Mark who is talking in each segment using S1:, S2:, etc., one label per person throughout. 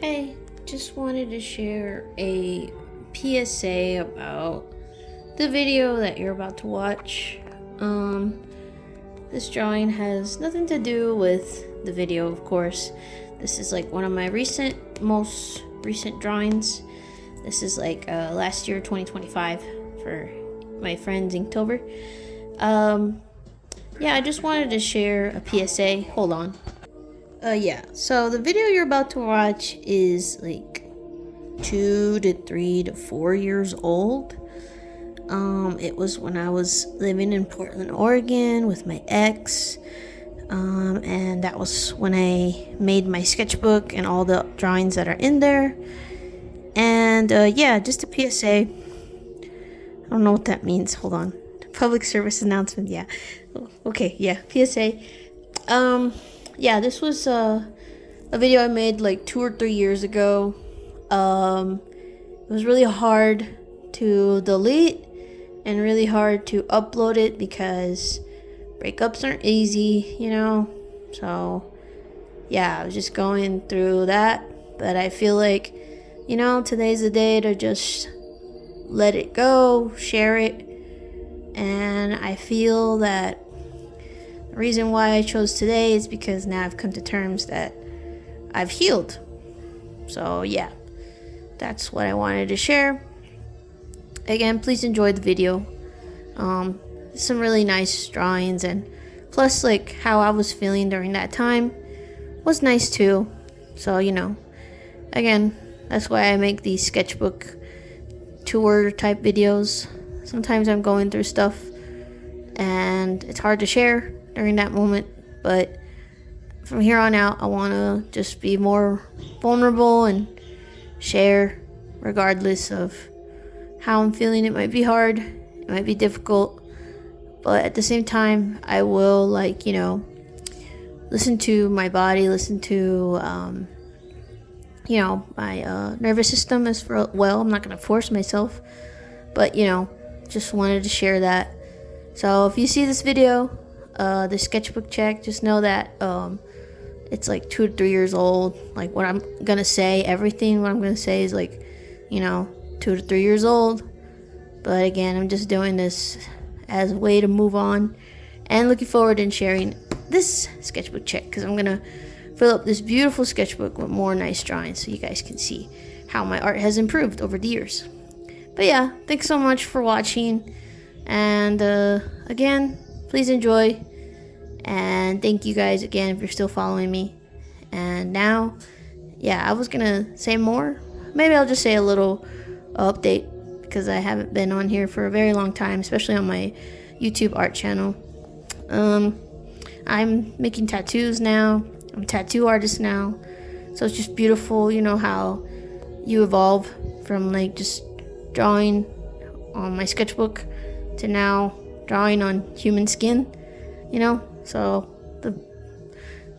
S1: Hey, just wanted to share a PSA about the video that you're about to watch. This drawing has nothing to do with the video, of course. This is like one of my most recent drawings. This is like last year, 2025, for my friend Inktober. Yeah, I just wanted to share a PSA. Hold on. Yeah, so the video you're about to watch is like 2 to 3 to 4 years old. It was when I was living in Portland, Oregon with my ex. And that was when I made my sketchbook and all the drawings that are in there. And yeah, just a PSA. I don't know what that means. Hold on. Public service announcement. Yeah. Okay, yeah, PSA. Yeah, this was a video I made like 2 or 3 years ago. It was really hard to delete and really hard to upload it because breakups aren't easy, you know. So yeah, I was just going through that, but I feel like, you know, today's the day to just let it go, share it. And I feel that the reason why I chose today is because now I've come to terms that I've healed. So yeah, that's what I wanted to share. Again, please enjoy the video. Some really nice drawings, and plus like how I was feeling during that time was nice too. So, you know, again, that's why I make these sketchbook tour type videos. Sometimes I'm going through stuff and it's hard to share during that moment, but from here on out I want to just be more vulnerable and share regardless of how I'm feeling. It might be hard, it might be difficult, but at the same time I will, like, you know, listen to my body, listen to you know, my nervous system as well. I'm not going to force myself, but, you know, just wanted to share that. So if you see this video, the sketchbook check, just know that it's like 2 to 3 years old. Like what I'm gonna say, what I'm gonna say is like, you know, 2 to 3 years old. But again, I'm just doing this as a way to move on and looking forward and sharing this sketchbook check, because I'm gonna fill up this beautiful sketchbook with more nice drawings so you guys can see how my art has improved over the years. But yeah, thanks so much for watching, and again, please enjoy, and thank you guys again if you're still following me. And now, yeah, I was gonna say more. Maybe I'll just say a little update, because I haven't been on here for a very long time, especially on my YouTube art channel. I'm making tattoos now. I'm a tattoo artist now, so it's just beautiful, you know, how you evolve from like just drawing on my sketchbook to now drawing on human skin, you know. So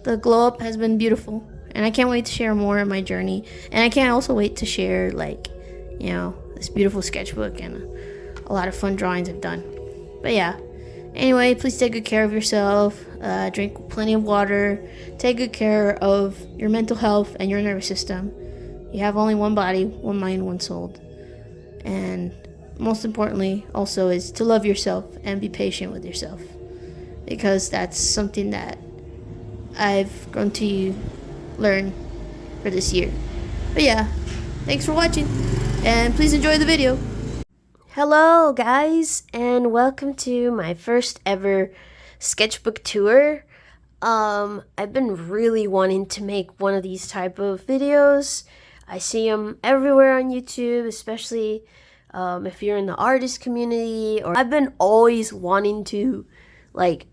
S1: the glow up has been beautiful, and I can't wait to share more of my journey, and I can't also wait to share, like, you know, this beautiful sketchbook and a lot of fun drawings I've done. But yeah, anyway, please take good care of yourself, drink plenty of water, take good care of your mental health and your nervous system. You have only one body, one mind, one soul. And most importantly also is to love yourself and be patient with yourself, because that's something that I've grown to learn for this year. But yeah, thanks for watching, and please enjoy the video. Hello guys, and welcome to my first ever sketchbook tour. I've been really wanting to make one of these type of videos. I see them everywhere on YouTube, especially if you're in the artist community. Or I've been always wanting to like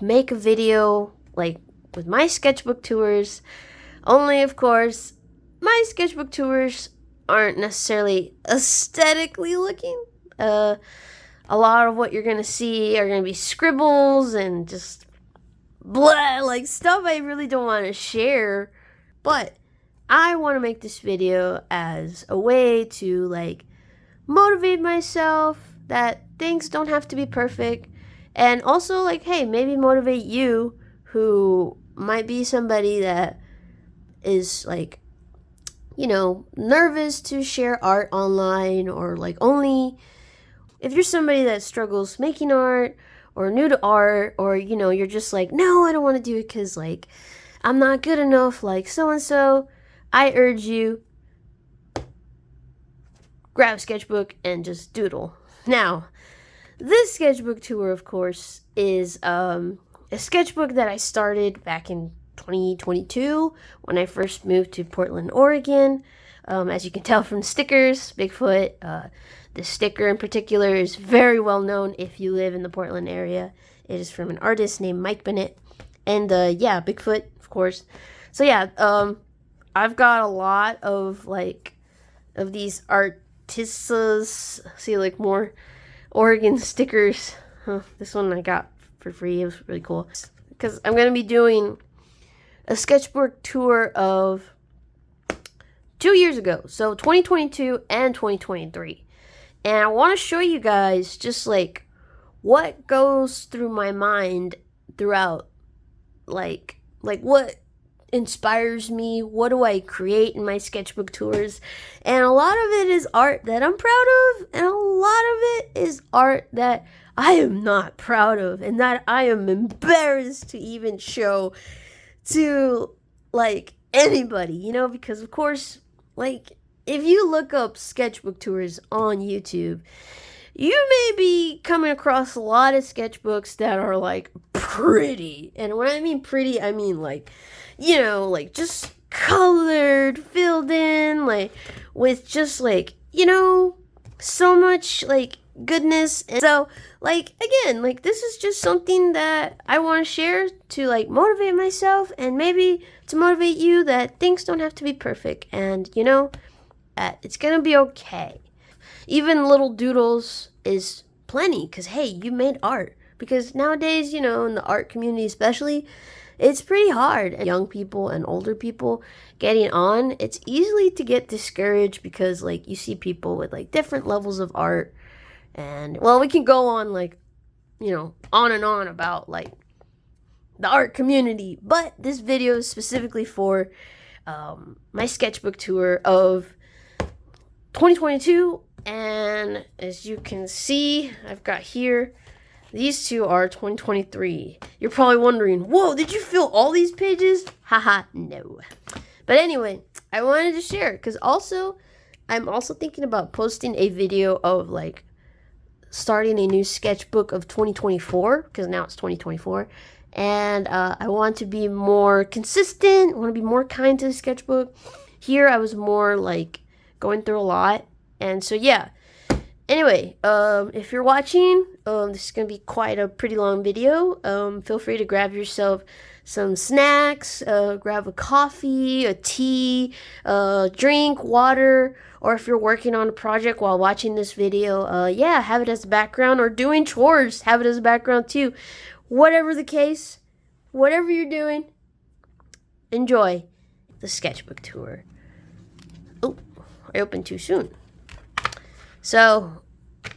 S1: make a video like with my sketchbook tours. Only of course my sketchbook tours aren't necessarily aesthetically looking. A lot of what you're gonna see are gonna be scribbles and just blah, like stuff I really don't want to share. But I want to make this video as a way to like motivate myself that things don't have to be perfect, and also like, hey, maybe motivate you who might be somebody that is like, nervous to share art online, or like only if you're somebody that struggles making art or new to art, or you're just like, no, I don't want to do it because like I'm not good enough like so and so, I urge you, grab a sketchbook and just doodle. Now, this sketchbook tour, of course, is a sketchbook that I started back in 2022 when I first moved to Portland, Oregon. As you can tell from the stickers, Bigfoot, the sticker in particular is very well known if you live in the Portland area. It is from an artist named Mike Bennett. And yeah, Bigfoot, of course. So yeah, I've got a lot of these artistas. See, like more Oregon stickers. This one I got for free. It was really cool. Because I'm going to be doing a sketchbook tour of 2 years ago. So 2022 and 2023. And I want to show you guys just like what goes through my mind throughout, like what inspires me, what do I create in my sketchbook tours. And a lot of it is art that I'm proud of, and a lot of it is art that I am not proud of, and that I am embarrassed to even show to like anybody, because of course, like if you look up sketchbook tours on YouTube, you may be coming across a lot of sketchbooks that are like pretty. And when I mean pretty, I mean like, like just colored, filled in, like with just like, so much like goodness. And so like, again, like this is just something that I want to share to like motivate myself, and maybe to motivate you that things don't have to be perfect, and it's gonna be okay. Even little doodles is plenty, because hey, you made art. Because nowadays, in the art community especially, it's pretty hard. Young people and older people getting on, it's easily to get discouraged, because like you see people with like different levels of art. And well, we can go on like, on and on about like the art community, but this video is specifically for my sketchbook tour of 2022. And as you can see, I've got here, these two are 2023. You're probably wondering, whoa, did you fill all these pages? Haha, no. But anyway, I wanted to share, because I'm also thinking about posting a video of like starting a new sketchbook of 2024, because now it's 2024. And I want to be more consistent. I want to be more kind to the sketchbook. Here I was more like going through a lot. And so yeah. Anyway, if you're watching, this is going to be quite a pretty long video. Feel free to grab yourself some snacks, grab a coffee, a tea, drink, water, or if you're working on a project while watching this video, yeah, have it as a background, or doing chores, have it as a background too. Whatever the case, whatever you're doing, enjoy the sketchbook tour. Oh, I opened too soon. So,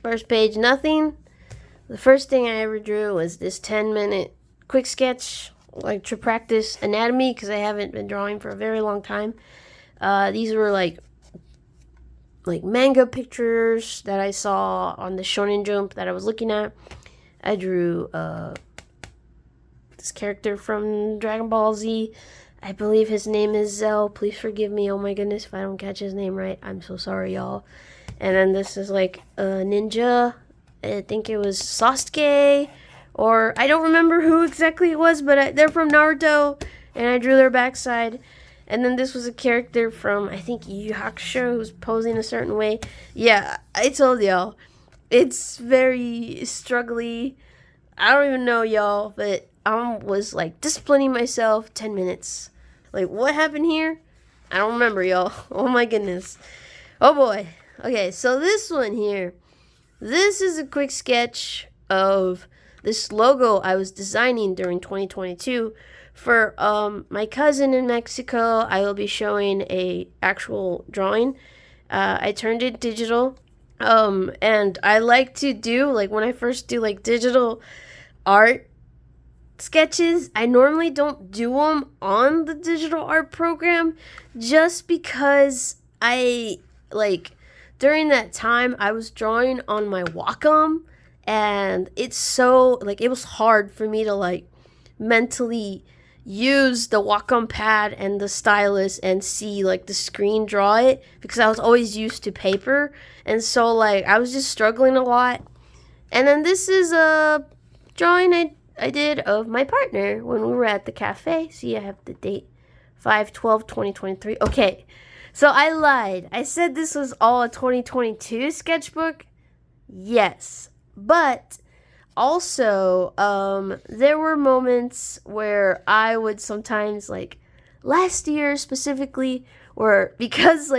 S1: first page, nothing. The first thing I ever drew was this 10-minute quick sketch, like to practice anatomy, because I haven't been drawing for a very long time. These were like manga pictures that I saw on the Shonen Jump that I was looking at. I drew this character from Dragon Ball Z. I believe his name is Zell. Please forgive me. Oh my goodness, if I don't catch his name right. I'm so sorry, y'all. And then this is like a ninja. I think it was Sasuke, or I don't remember who exactly it was, but they're from Naruto, and I drew their backside. And then this was a character from, I think, Yu Yu Hakusho, who's posing a certain way. Yeah, I told y'all, it's very struggly. I don't even know, y'all, but I was like disciplining myself 10 minutes. Like, what happened here? I don't remember, y'all. Oh my goodness. Oh boy. Okay, so this one here, this is a quick sketch of this logo I was designing during 2022 for my cousin in Mexico. I will be showing a actual drawing. I turned it digital, and I like to do, like when I first do like digital art sketches, I normally don't do them on the digital art program just because during that time I was drawing on my Wacom, and it was hard for me to mentally use the Wacom pad and the stylus and see the screen draw it, because I was always used to paper, and so I was just struggling a lot. And then this is a drawing I did of my partner when we were at the cafe. See, I have the date, 5/12/2023. Okay, so I lied. I said this was all a 2022 sketchbook. Yes, but also there were moments where I would sometimes, last year specifically, or because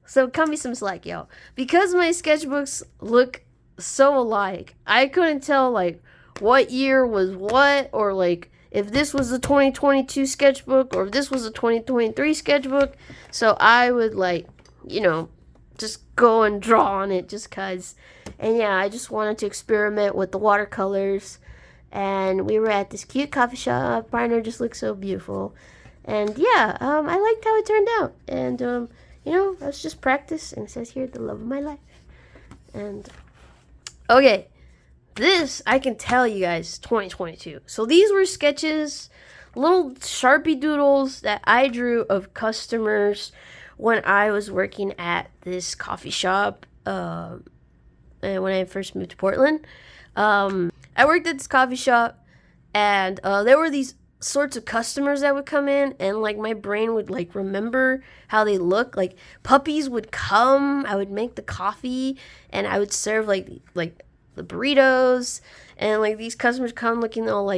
S1: so cut me some slack, yo, because my sketchbooks look so alike, I couldn't tell what year was what, or if this was a 2022 sketchbook or if this was a 2023 sketchbook. So I would just go and draw on it just cuz. And yeah, I just wanted to experiment with the watercolors. And we were at this cute coffee shop. Partner just looked so beautiful. And yeah, I liked how it turned out. And that's just practice. And it says here, the love of my life. And okay, this, I can tell you guys, 2022. So these were sketches, little Sharpie doodles that I drew of customers when I was working at this coffee shop when I first moved to Portland. I worked at this coffee shop, and there were these sorts of customers that would come in, and my brain would remember how they look. Puppies would come, I would make the coffee, and I would serve the burritos, and these customers come looking all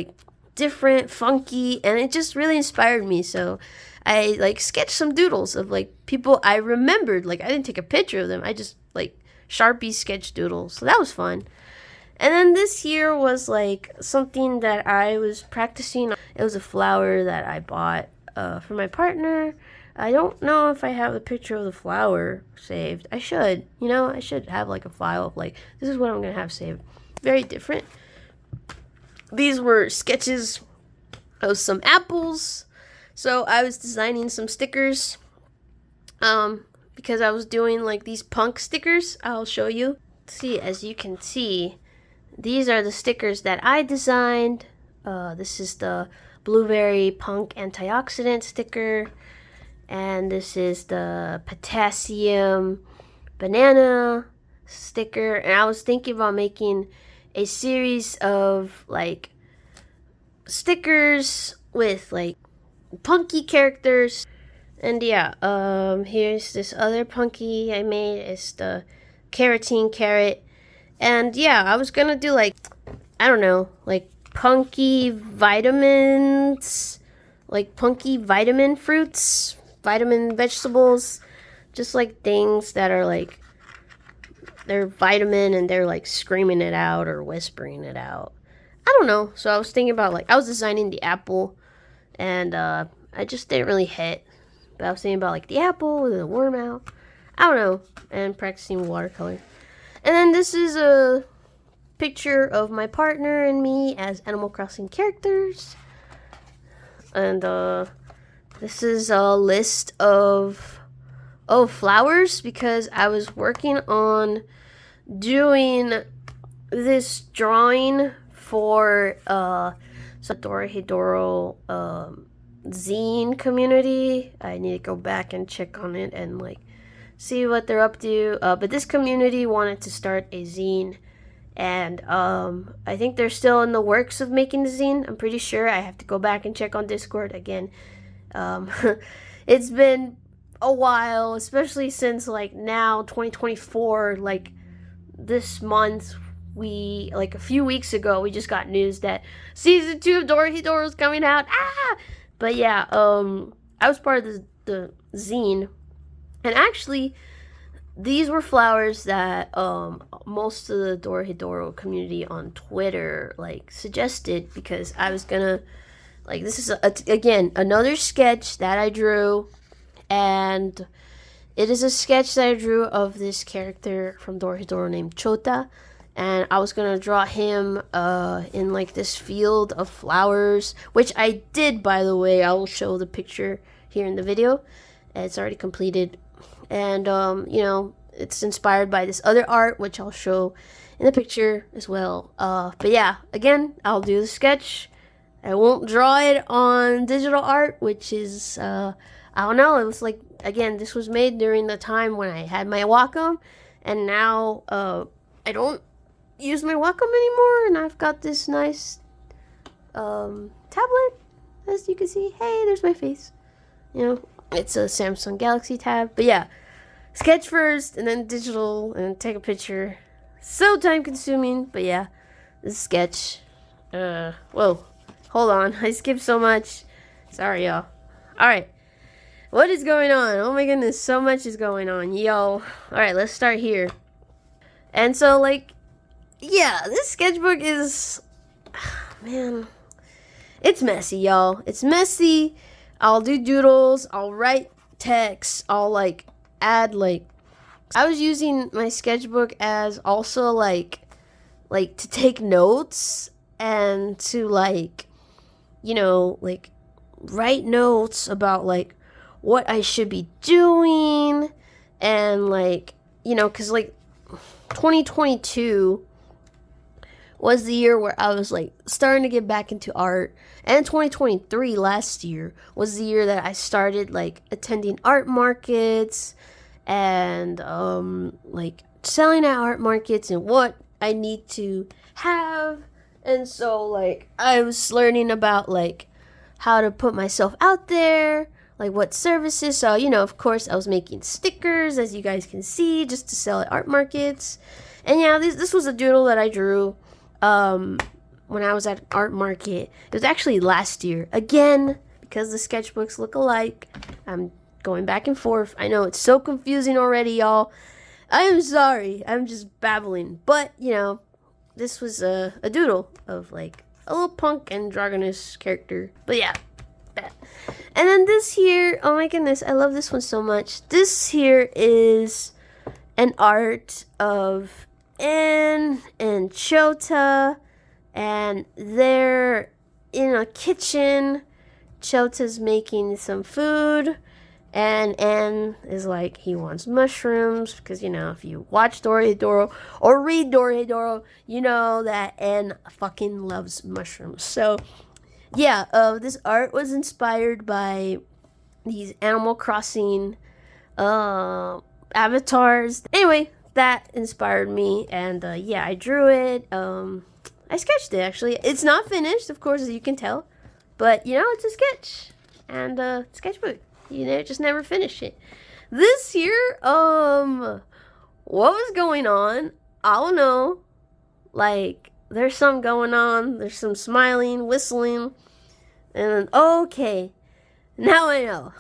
S1: different, funky, and it just really inspired me. So I sketched some doodles of people I remembered. I didn't take a picture of them, I just Sharpie sketch doodles. So that was fun. And then this here was something that I was practicing. It was a flower that I bought for my partner. I don't know if I have a picture of the flower saved. I should. I should have a file of this is what I'm going to have saved. Very different. These were sketches of some apples. So I was designing some stickers because I was doing these punk stickers. I'll show you. See, as you can see, these are the stickers that I designed. This is the blueberry punk antioxidant sticker. And this is the potassium banana sticker. And I was thinking about making a series of stickers with punky characters. And yeah, here's this other punky I made. It's the carotene carrot. And yeah, I was gonna do I don't know, punky vitamins, punky vitamin fruits, vitamin vegetables, just things that are they're vitamin and they're screaming it out or whispering it out. I don't know. So I was thinking about I was designing the apple, and I just didn't really hit. But I was thinking about the apple with a worm out. I don't know. And practicing watercolor. And then this is a picture of my partner and me as Animal Crossing characters. And this is a list of flowers, because I was working on doing this drawing for Dora Hidoro zine community. I need to go back and check on it and see what they're up to. But this community wanted to start a zine, and I think they're still in the works of making the zine. I'm pretty sure. I have to go back and check on Discord again. It's been a while, especially since now 2024, this month, we a few weeks ago we just got news that season 2 of Dora Hidoro is coming out. But yeah, I was part of the zine, and actually these were flowers that most of the Dora Hidoro community on Twitter suggested, because I was gonna this is again another sketch that I drew, and it is a sketch that I drew of this character from Dora Hidoro named Chota, and I was gonna draw him in like this field of flowers, which I did, by the way. I will show the picture here in the video. It's already completed, and you know, it's inspired by this other art, which I'll show in the picture as well. But yeah, again, I'll do the sketch. I won't draw it on digital art, which is I don't know. It was like, again, this was made during the time when I had my Wacom, and now I don't use my Wacom anymore, and I've got this nice tablet, as you can see. Hey, there's my face. You know, it's a Samsung Galaxy Tab. But yeah, sketch first and then digital and take a picture. So time consuming, but yeah, this sketch. Whoa, hold on, I skipped so much. Sorry, y'all. Alright, what is going on? Oh my goodness, so much is going on, yo. Alright, let's start here. And so, like, yeah, this sketchbook is, man, it's messy, y'all. It's messy. I'll do doodles, I'll write text, I'll like add like, I was using my sketchbook as also like to take notes and to like, you know, like write notes about like what I should be doing, and like, you know, cause like 2022 was the year where I was like starting to get back into art, and 2023 last year was the year that I started like attending art markets and like selling at art markets and what I need to have. And so like I was learning about like how to put myself out there, like what services. So, you know, of course I was making stickers, as you guys can see, just to sell at art markets. And yeah, this was a doodle that I drew when I was at art market. It was actually last year. Again, because the sketchbooks look alike, I'm going back and forth. I know it's so confusing already, y'all. I am sorry. I'm just babbling. But, you know, this was a doodle of like a little punk androgynous character. But yeah, that. And then this here, oh my goodness, I love this one so much. This here is an art of Anne and Chota, and they're in a kitchen. Chota's making some food, and Anne is like, he wants mushrooms, because, you know, if you watch Doro or read Doro, you know that Anne fucking loves mushrooms. So yeah, this art was inspired by these Animal Crossing avatars. Anyway, that inspired me, and yeah, I drew it. I sketched it, actually. It's not finished, of course, as you can tell, but you know, it's a sketch and sketchbook. You know, just never finish it. This year, what was going on? I don't know. Like, there's some going on. There's some smiling, whistling, and okay, now I know.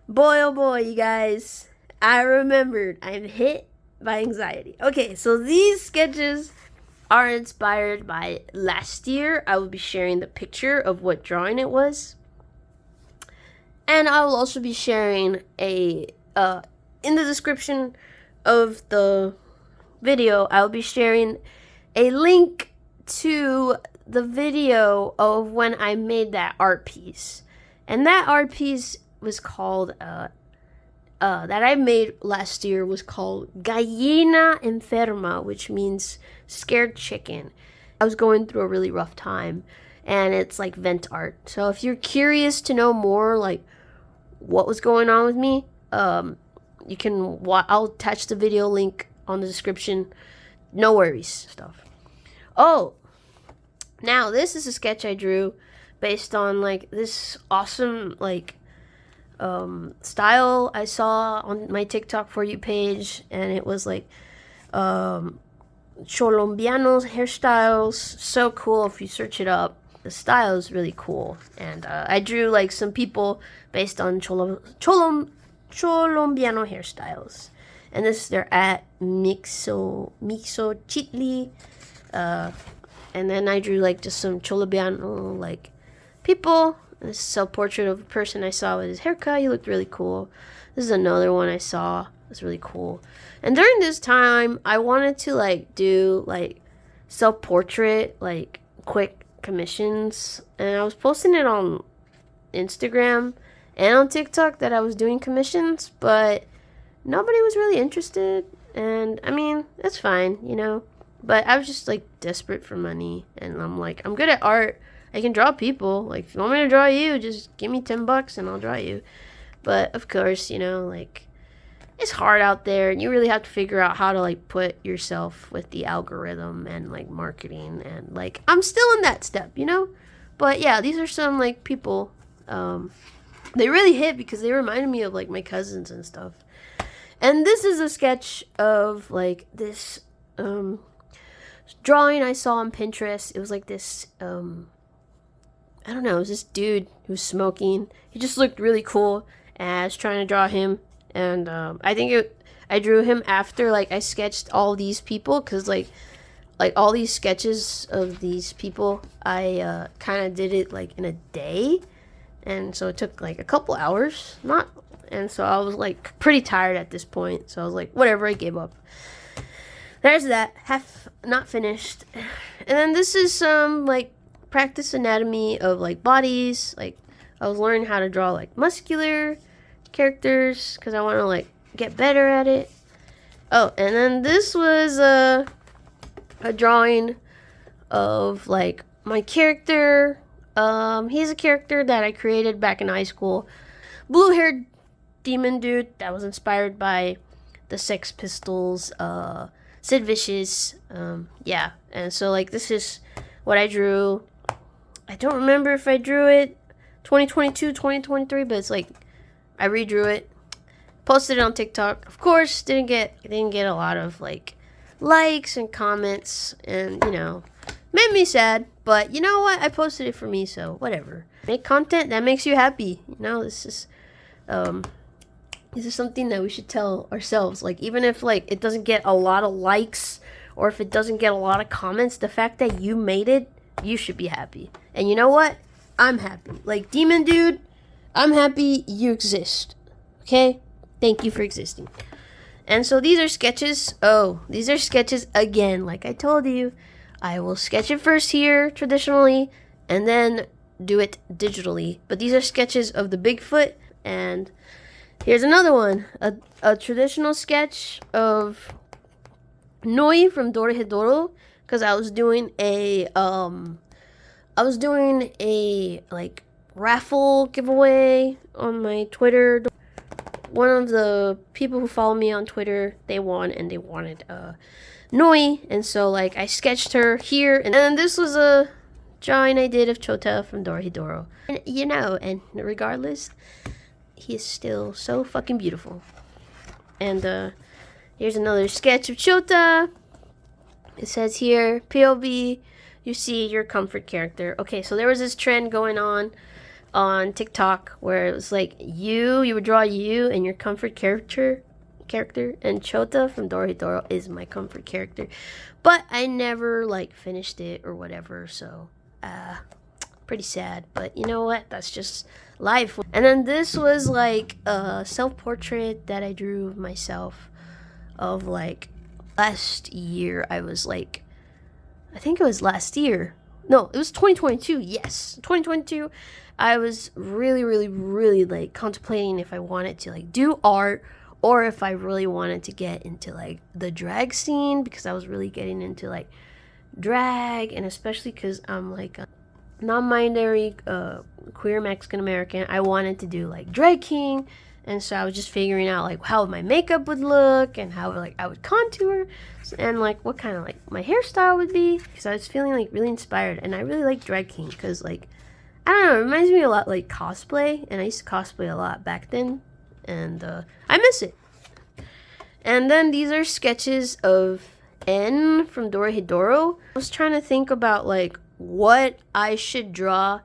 S1: Boy, oh boy, you guys. I remembered. I'm hit by anxiety. Okay, so these sketches are inspired by last year. I will be sharing the picture of what drawing it was. And I will also be sharing in the description of the video, I'll be sharing a link to the video of when I made that art piece. And that art piece was called that I made last year was called Gallina Enferma, which means scared chicken. I was going through a really rough time, and it's like vent art. So if you're curious to know more, like what was going on with me, you can I'll attach the video link on the description. No worries, stuff. Oh, now this is a sketch I drew based on like this awesome like style I saw on my TikTok For You page, and it was like Colombianos hairstyles. So cool. If you search it up, the style is really cool. And I drew like some people based on Colombiano hairstyles. And this, they're at Mixo Chitli. And then I drew like just some Colombiano like people. This is a portrait of a person I saw with his haircut. He looked really cool. This is another one I saw. It's really cool. And during this time, I wanted to like do like self-portrait, like quick commissions, and I was posting it on Instagram and on TikTok that I was doing commissions, but nobody was really interested. And I mean, it's fine, you know, but I was just like desperate for money, and I'm like, I'm good at art. I can draw people. Like, if you want me to draw you, just give me $10 and I'll draw you. But of course, you know, like, it's hard out there, and you really have to figure out how to like put yourself with the algorithm and like marketing, and like I'm still in that step, you know. But yeah, these are some like people. They really hit because they reminded me of like my cousins and stuff. And this is a sketch of like this drawing I saw on Pinterest. It was like this I don't know, it was this dude who was smoking. He just looked really cool, and I was trying to draw him. And I drew him after like I sketched all these people, because like all these sketches of these people, I kind of did it like in a day, and so it took like a couple hours, and so I was like pretty tired at this point, so I was like, whatever, I gave up. There's that, half not finished. And then this is some like practice anatomy of like bodies. Like, I was learning how to draw like muscular characters because I want to like get better at it. Oh, and then this was a drawing of like my character. He's a character that I created back in high school. Blue-haired demon dude that was inspired by the Sex Pistols, Sid Vicious. Yeah, and so like this is what I drew. I don't remember if I drew it 2022, 2023, but it's like I redrew it, posted it on TikTok. Of course, didn't get a lot of like likes and comments, and you know, made me sad. But you know what? I posted it for me, so whatever. Make content that makes you happy. You know, this is something that we should tell ourselves. Like, even if like it doesn't get a lot of likes, or if it doesn't get a lot of comments, the fact that you made it, you should be happy. And you know what? I'm happy. Like, Demon Dude, I'm happy you exist. Okay? Thank you for existing. And so these are sketches. Oh, these are sketches again. Like I told you, I will sketch it first here, traditionally, and then do it digitally. But these are sketches of the Bigfoot. And here's another one. A traditional sketch of Noi from Dorohedoro. Because I was doing a like raffle giveaway on my Twitter. One of the people who follow me on Twitter, they won, and they wanted Noi, and so like I sketched her here, and then this was a drawing I did of Chota from Dorohedoro. And you know, and regardless, he is still so fucking beautiful. And here's another sketch of Chota. It says here, POV, you see your comfort character. Okay, so there was this trend going on TikTok where it was like you would draw you and your comfort character, and Chota from Dorohedoro is my comfort character. But I never like finished it or whatever, so pretty sad. But you know what? That's just life. And then this was like a self-portrait that I drew of myself of like last year. I was like, I think it was last year. No, it was 2022. Yes, 2022. I was really like contemplating if I wanted to like do art, or if I really wanted to get into like the drag scene, because I was really getting into like drag, and especially because I'm like a non-binary queer Mexican American, I wanted to do like drag king. And so I was just figuring out like how my makeup would look, and how like I would contour, and like what kind of like my hairstyle would be, because I was feeling like really inspired. And I really like drag king because like, I don't know, it reminds me a lot like cosplay, and I used to cosplay a lot back then, and I miss it. And then these are sketches of N from Dorohedoro. I was trying to think about like what I should draw,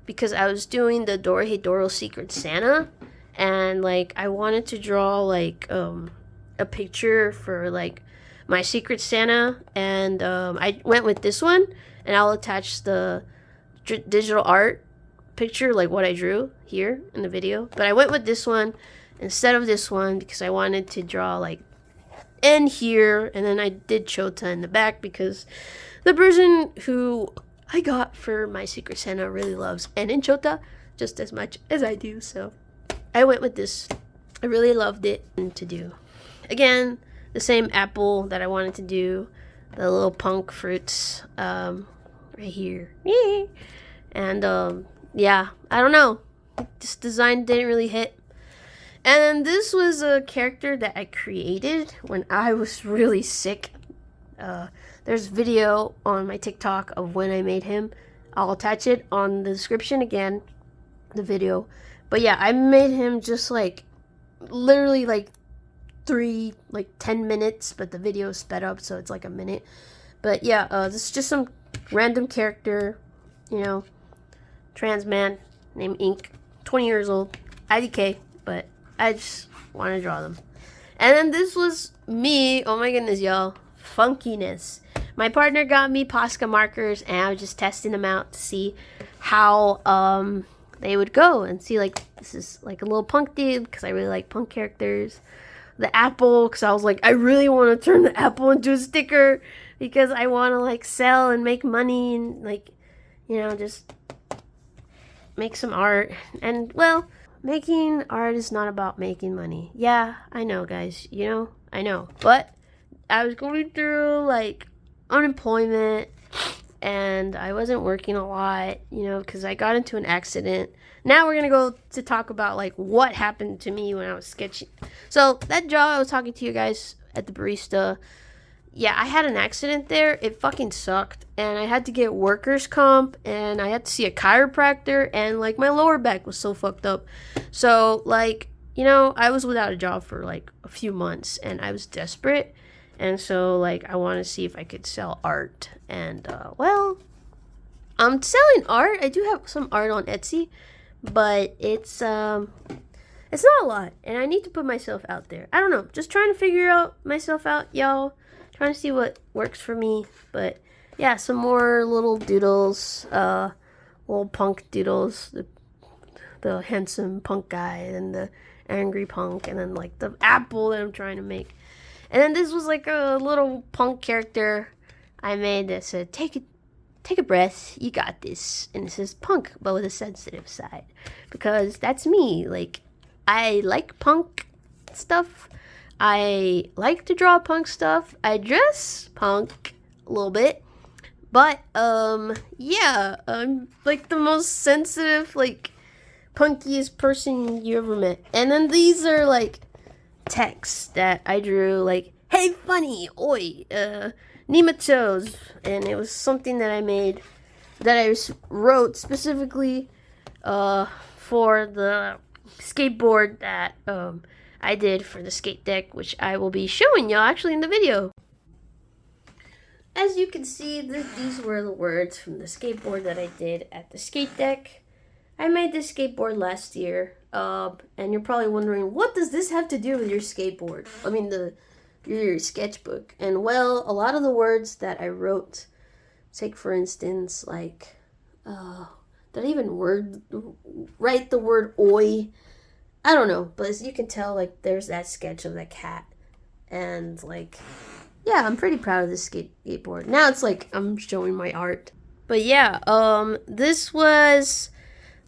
S1: because I was doing the Dorohedoro Secret Santa, and like I wanted to draw like a picture for like my Secret Santa, and I went with this one, and I'll attach the digital art picture, like what I drew here in the video. But I went with this one, instead of this one because I wanted to draw like in here, and then I did Chota in the back because the person who I got for my Secret Santa really loves N and Chota just as much as I do, so I went with this. I really loved it to do. Again, the same apple that I wanted to do, the little punk fruits right here. And yeah, I don't know, this design didn't really hit. And then this was a character that I created when I was really sick. There's video on my TikTok of when I made him. I'll attach it on the description again, the video. But yeah, I made him just like literally like 10 minutes, but the video is sped up so it's like a minute. But yeah, this is just some random character, you know, trans man named Ink, 20 years old, IDK, but I just want to draw them. And then this was me. Oh my goodness, y'all. Funkiness. My partner got me Posca markers, and I was just testing them out to see how they would go. And see, like, this is like a little punk dude, because I really like punk characters. The apple, because I was like, I really want to turn the apple into a sticker, because I want to, like, sell and make money and, like, you know, just make some art. And, well, making art is not about making money. Yeah, I know, guys. You know, I know. But I was going through, like, unemployment, and I wasn't working a lot, you know, because I got into an accident. Now we're going to go to talk about, like, what happened to me when I was sketching. So, that job I was talking to you guys at the barista, yeah, I had an accident there. It fucking sucked. And I had to get workers' comp. And I had to see a chiropractor. And, like, my lower back was so fucked up. So, like, you know, I was without a job for, like, a few months. And I was desperate. And so, like, I want to see if I could sell art. And, well, I'm selling art. I do have some art on Etsy. But it's not a lot. And I need to put myself out there. I don't know. Just trying to figure myself out, y'all. Trying to see what works for me. But yeah, some more little doodles, little punk doodles, the handsome punk guy and the angry punk, and then like the apple that I'm trying to make. And then this was like a little punk character I made that said, take a breath, you got this. And it says punk, but with a sensitive side, because that's me. Like, I like punk stuff. I like to draw punk stuff. I dress punk a little bit. But, yeah, I'm, like, the most sensitive, like, punkiest person you ever met. And then these are, like, texts that I drew, like, hey, funny, oi, nematodes. And it was something that I made, that I wrote specifically, for the skateboard that, I did for the skate deck, which I will be showing y'all actually in the video. As you can see, these were the words from the skateboard that I did at the skate deck. I made this skateboard last year, and you're probably wondering, what does this have to do with your skateboard? I mean, your sketchbook. And well, a lot of the words that I wrote, take for instance, like, did I even write the word oi? I don't know, but as you can tell, like, there's that sketch of that cat. And, like, yeah, I'm pretty proud of this skateboard. Now it's like I'm showing my art. But yeah, this was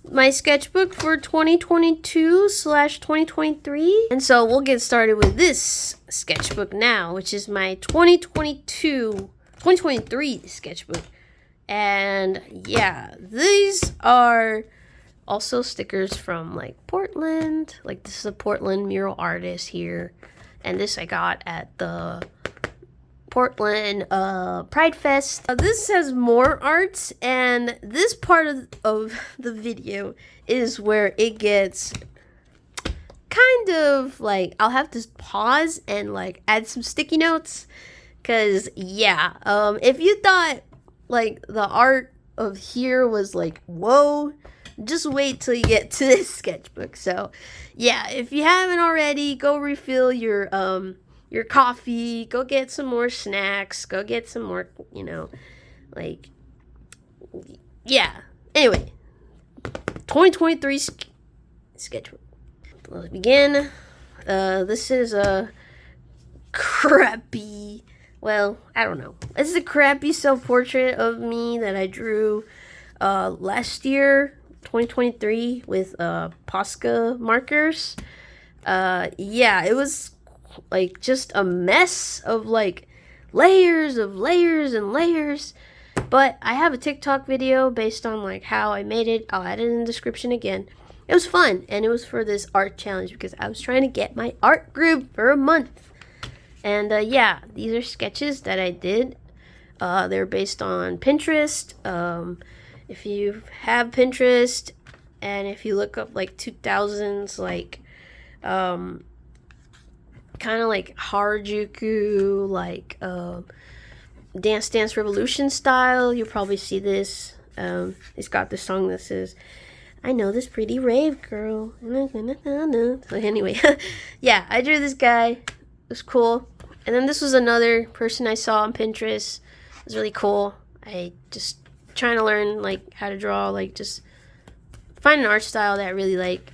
S1: my sketchbook for 2022/2023. And so we'll get started with this sketchbook now, which is my 2023 sketchbook. And yeah, these are also stickers from, like, Portland. Like, this is a Portland mural artist here. And this I got at the Portland Pride Fest. This has more art. And this part of the video is where it gets kind of, like, I'll have to pause and, like, add some sticky notes. Because, yeah, if you thought, like, the art of here was, like, whoa, just wait till you get to this sketchbook. So, yeah, if you haven't already, go refill your coffee, go get some more snacks, go get some more, you know, like, yeah. Anyway, 2023 sketchbook. let's begin. This is a crappy, well, I don't know. This is a crappy self-portrait of me that I drew last year, 2023, with Posca markers. Yeah, it was like just a mess of like layers and layers. But I have a TikTok video based on like how I made it. I'll add it in the description again. It was fun, and it was for this art challenge because I was trying to get my art group for a month. And yeah, these are sketches that I did. They're based on Pinterest. If you have Pinterest, and if you look up like 2000s, like kind of like Harajuku, like Dance Dance Revolution style, you'll probably see this. It's got this song that says, I know this pretty rave girl. So anyway, yeah, I drew this guy. It was cool. And then this was another person I saw on Pinterest. It was really cool. I just trying to learn like how to draw, like just find an art style that I really like.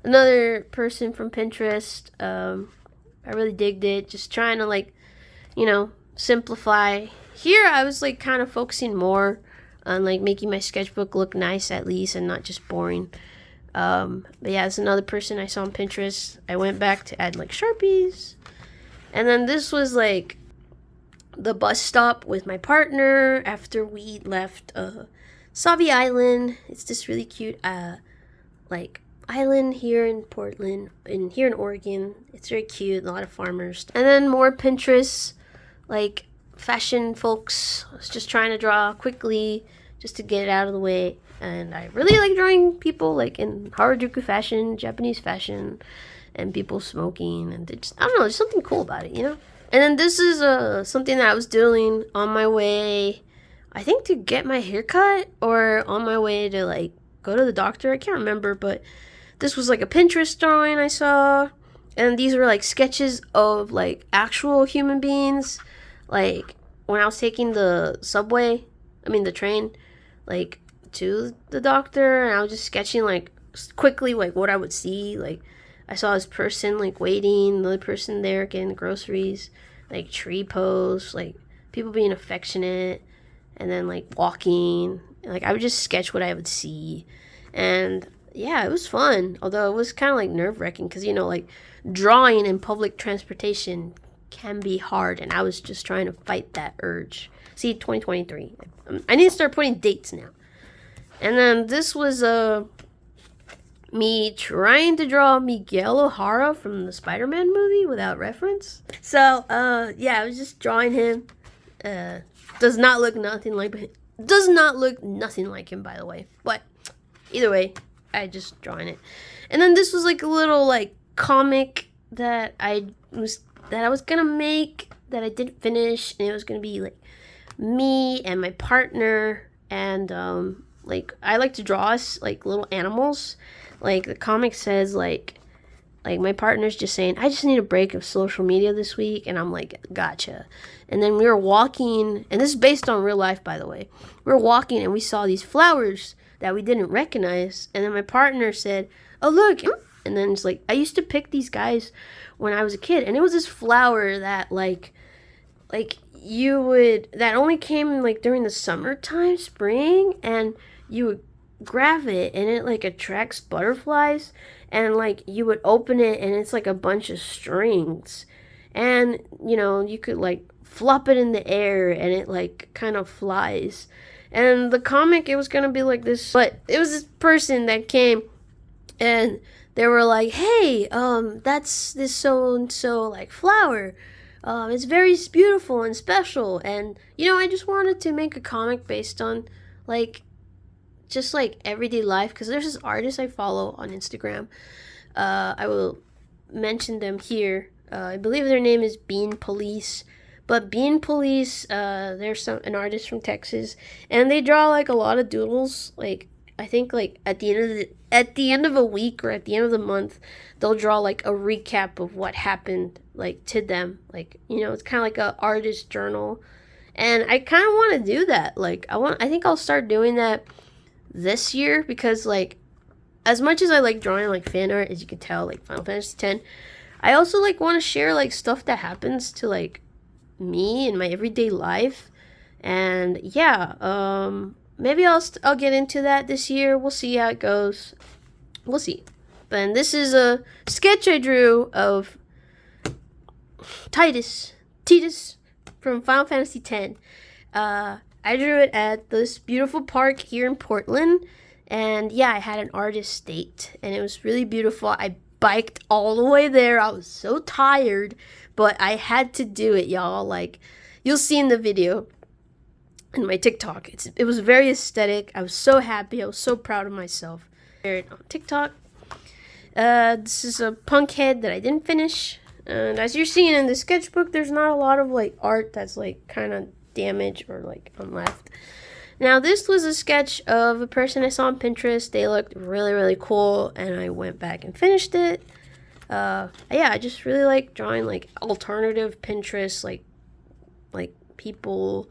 S1: Another person from Pinterest. I really digged it. Just trying to like, you know, simplify. Here I was like kind of focusing more on like making my sketchbook look nice at least and not just boring. But yeah, it's another person I saw on Pinterest. I went back to add like Sharpies. And then this was like the bus stop with my partner after we left Savi Island. It's this really cute like island here in Portland, here in Oregon. It's very cute, a lot of farmers. And then more Pinterest, like fashion folks. I was just trying to draw quickly just to get it out of the way. And I really like drawing people like in Harajuku fashion, Japanese fashion, and people smoking, and just, I don't know, there's something cool about it, you know? And then this is something that I was doing on my way, I think to get my hair cut, or on my way to like go to the doctor. I can't remember, but this was like a Pinterest drawing I saw. And these were like sketches of like actual human beings. Like when I was taking the the train, like to the doctor, and I was just sketching like quickly like what I would see. Like I saw this person like waiting, another person there getting groceries, like tree posts, like people being affectionate, and then like walking. Like I would just sketch what I would see. And yeah, it was fun. Although it was kind of like nerve-wracking because, you know, like drawing in public transportation can be hard. And I was just trying to fight that urge. See, 2023. I need to start putting dates now. And then this was me trying to draw Miguel O'Hara from the Spider-Man movie without reference. So, yeah, I was just drawing him. Does not look nothing like him, by the way. But either way, I just drawing it. And then this was like a little like comic that I was gonna make that I didn't finish, and it was gonna be like me and my partner, and like I like to draw us like little animals. Like the comic says like my partner's just saying, I just need a break of social media this week, and I'm like, gotcha. And then we were walking, and this is based on real life, by the way. We were walking and we saw these flowers that we didn't recognize, and then my partner said, oh look, and then it's like, I used to pick these guys when I was a kid, and it was this flower that that only came like during the summertime, spring, and you would grab it and it like attracts butterflies, and like you would open it and it's like a bunch of strings, and you know, you could like flop it in the air and it like kind of flies. And the comic, it was gonna be like this, but it was this person that came and they were like, hey, that's this so and so like flower, it's very beautiful and special. And you know, I just wanted to make a comic based on like just like everyday life, because there's this artist I follow on Instagram. I will mention them here. I believe their name is Bean Police. But Bean Police, they're an artist from Texas, and they draw like a lot of doodles. Like I think like at the end of a week or at the end of the month, they'll draw like a recap of what happened like to them. Like, you know, it's kind of like a artist journal, and I kind of want to do that. Like I think I'll start doing that this year, because like as much as I like drawing like fan art, as you can tell, like Final Fantasy X, I also like want to share like stuff that happens to like me in my everyday life. And yeah, maybe I'll get into that this year. We'll see how it goes. We'll see. And this is a sketch I drew of Titus from Final Fantasy X. I drew it at this beautiful park here in Portland, and yeah, I had an artist date, and it was really beautiful. I biked all the way there. I was so tired, but I had to do it, y'all. Like, you'll see in the video in my TikTok. It was very aesthetic. I was so happy. I was so proud of myself. Share it on TikTok. This is a punk head that I didn't finish. And as you're seeing in the sketchbook, there's not a lot of like art that's like kind of damaged or like left. Now this was a sketch of a person I saw on Pinterest. They looked really, really cool, and I went back and finished it. Yeah, I just really like drawing like alternative Pinterest, like people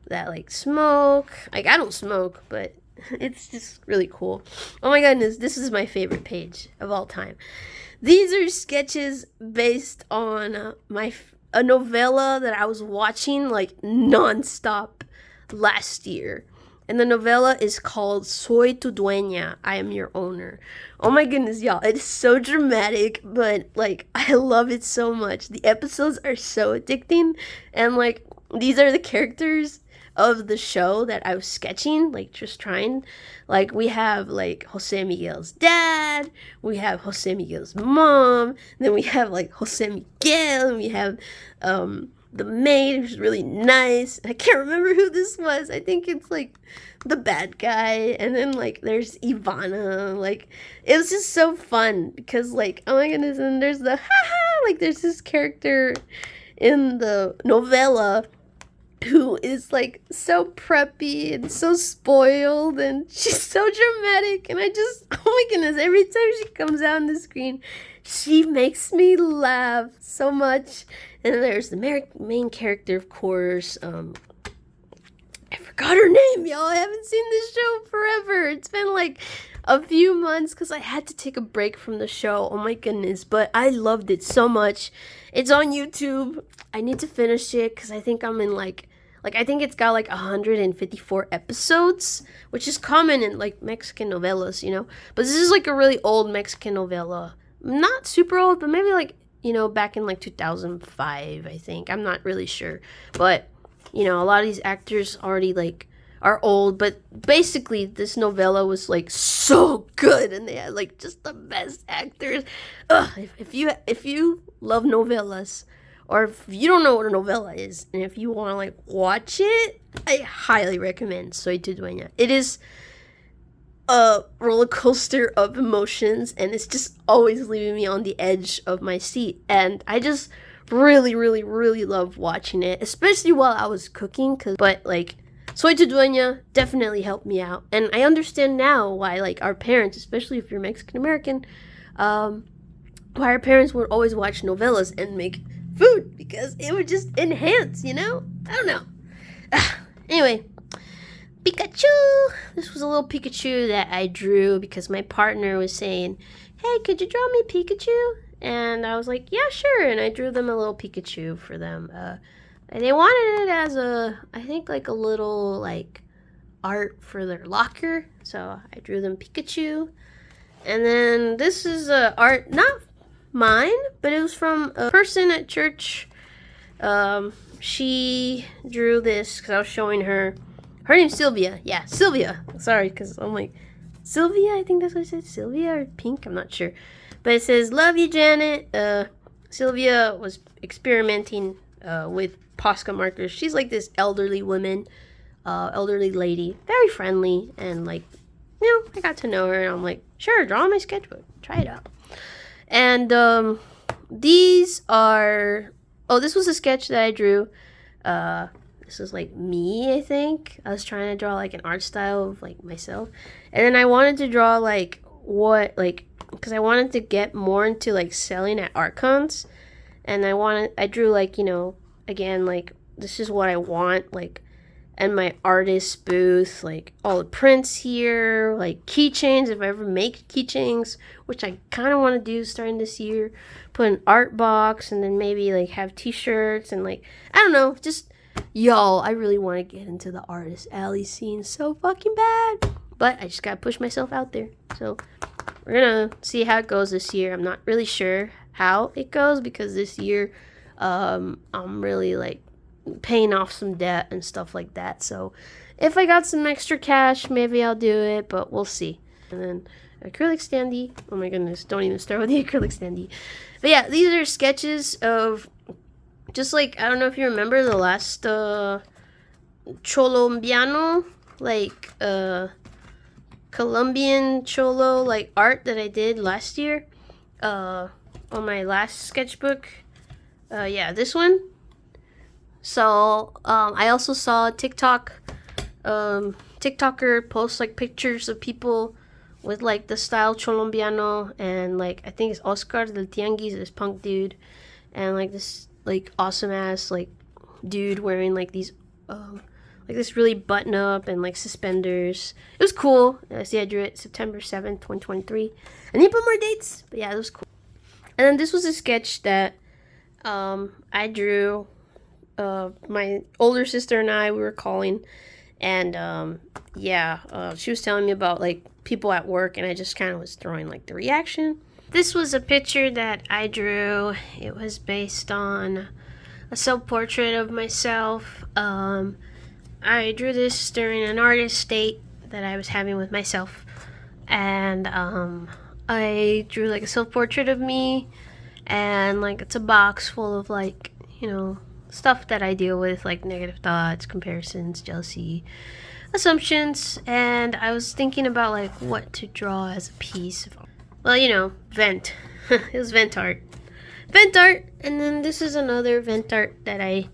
S1: that like smoke. Like, I don't smoke, but it's just really cool. Oh my goodness, this is my favorite page of all time. These are sketches based on a novella that I was watching like nonstop last year. And the novella is called Soy tu dueña, I am your owner. Oh my goodness, y'all, it's so dramatic, but like I love it so much. The episodes are so addicting, and like these are the characters of the show that I was sketching, like just trying. Like, we have like Jose Miguel's dad, we have Jose Miguel's mom, then we have like Jose Miguel, and we have the maid, who's really nice. I can't remember who this was. I think it's like the bad guy. And then like there's Ivana. Like, it was just so fun because like, oh my goodness, and there's the haha, like there's this character in the novella who is like so preppy and so spoiled, and she's so dramatic, and I just, oh my goodness, every time she comes out on the screen, she makes me laugh so much. And there's the main character, of course. I forgot her name, y'all. I haven't seen this show forever. It's been like a few months because I had to take a break from the show. Oh my goodness, but I loved it so much. It's on YouTube. I need to finish it because I think I'm in like I think it's got like 154 episodes, which is common in like Mexican novellas, you know. But this is like a really old Mexican novella. Not super old, but maybe like, you know, back in like 2005, I think. I'm not really sure. But, you know, a lot of these actors already like are old, but basically this novella was like so good, and they had like just the best actors. If you love novellas, or if you don't know what a novella is, and if you want to like watch it, I highly recommend Soy tu dueña. It is a roller coaster of emotions, and it's just always leaving me on the edge of my seat. And I just really, really, really love watching it, especially while I was cooking. But like, Soy tu dueña definitely helped me out, and I understand now why like our parents, especially if you're Mexican American, why our parents would always watch novellas and make food, because it would just enhance, you know? I don't know. Anyway, Pikachu! This was a little Pikachu that I drew because my partner was saying, hey, could you draw me Pikachu? And I was like, yeah, sure. And I drew them a little Pikachu for them. And they wanted it as I think like a little like art for their locker. So I drew them Pikachu. And then this is art, not mine, but it was from a person at church. She drew this because I was showing her. Her name's Sylvia. Yeah, Sylvia. Sorry, because I'm like, Sylvia? I think that's what it said. Sylvia or Pink? I'm not sure. But it says, love you, Janet. Sylvia was experimenting with Posca markers. She's like this elderly woman, elderly lady. Very friendly. And like, you know, I got to know her, and I'm like, sure, draw my sketchbook. Try it out. And these are, this was a sketch that I drew. This is like me, I think. I was trying to draw like an art style of like myself. And then I wanted to draw like because I wanted to get more into like selling at art cons. And I drew like, you know, again, like this is what I want like and my artist booth, like all the prints here, like keychains if I ever make keychains, which I kind of want to do starting this year. Put an art box, and then maybe like have t-shirts, and like I don't know, just y'all, I really want to get into the artist alley scene so fucking bad, but I just gotta push myself out there. So we're gonna see how it goes this year. I'm not really sure how it goes because this year I'm really like paying off some debt and stuff like that. So if I got some extra cash, maybe I'll do it, but we'll see. And then acrylic standee. Oh my goodness, don't even start with the acrylic standee. But yeah, these are sketches of just like, I don't know if you remember the last Colombiano, like Colombian cholo like art that I did last year on my last sketchbook. Yeah, this one. So I also saw TikToker post like pictures of people with like the style Colombiano, and like I think it's Oscar del Tianguis, this punk dude, and like this like awesome ass like dude wearing like these like this really button up and like suspenders. It was cool. See, I drew it September 7th, 2023. I need to put more dates, but yeah, it was cool. And then this was a sketch that I drew. My older sister and I, we were calling, and she was telling me about like people at work, and I just kind of was throwing like the reaction. This was a picture that I drew. It was based on a self-portrait of myself. I drew this during an artist date that I was having with myself, and I drew like a self-portrait of me, and like it's a box full of like, you know, stuff that I deal with, like negative thoughts, comparisons, jealousy, assumptions. And I was thinking about like what to draw as a piece of, well, you know, vent. It was vent art. And then this is another vent art that I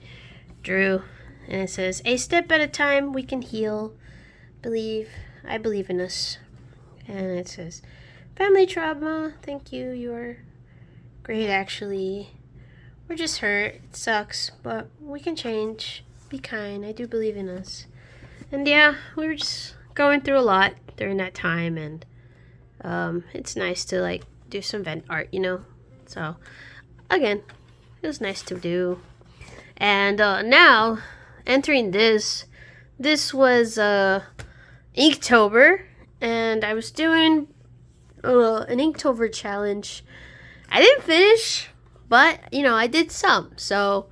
S1: drew, and it says, "A step at a time we can heal. I believe in us." And it says, "Family trauma, thank you, you're great actually. We're just hurt, it sucks, but we can change. Be kind, I do believe in us." And yeah, we were just going through a lot during that time, and it's nice to like do some vent art, you know? So again, it was nice to do. And now, entering this was Inktober, and I was doing an Inktober challenge. I didn't finish, but, you know, I did some. So,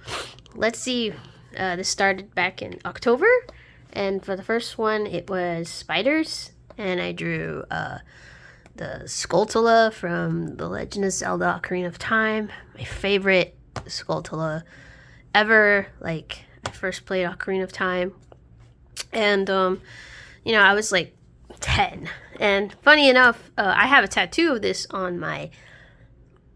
S1: let's see. This started back in October. And for the first one, it was spiders. And I drew the Skulltula from The Legend of Zelda Ocarina of Time. My favorite Skulltula ever. Like, I first played Ocarina of Time. And, you know, I was like 10. And funny enough, I have a tattoo of this on my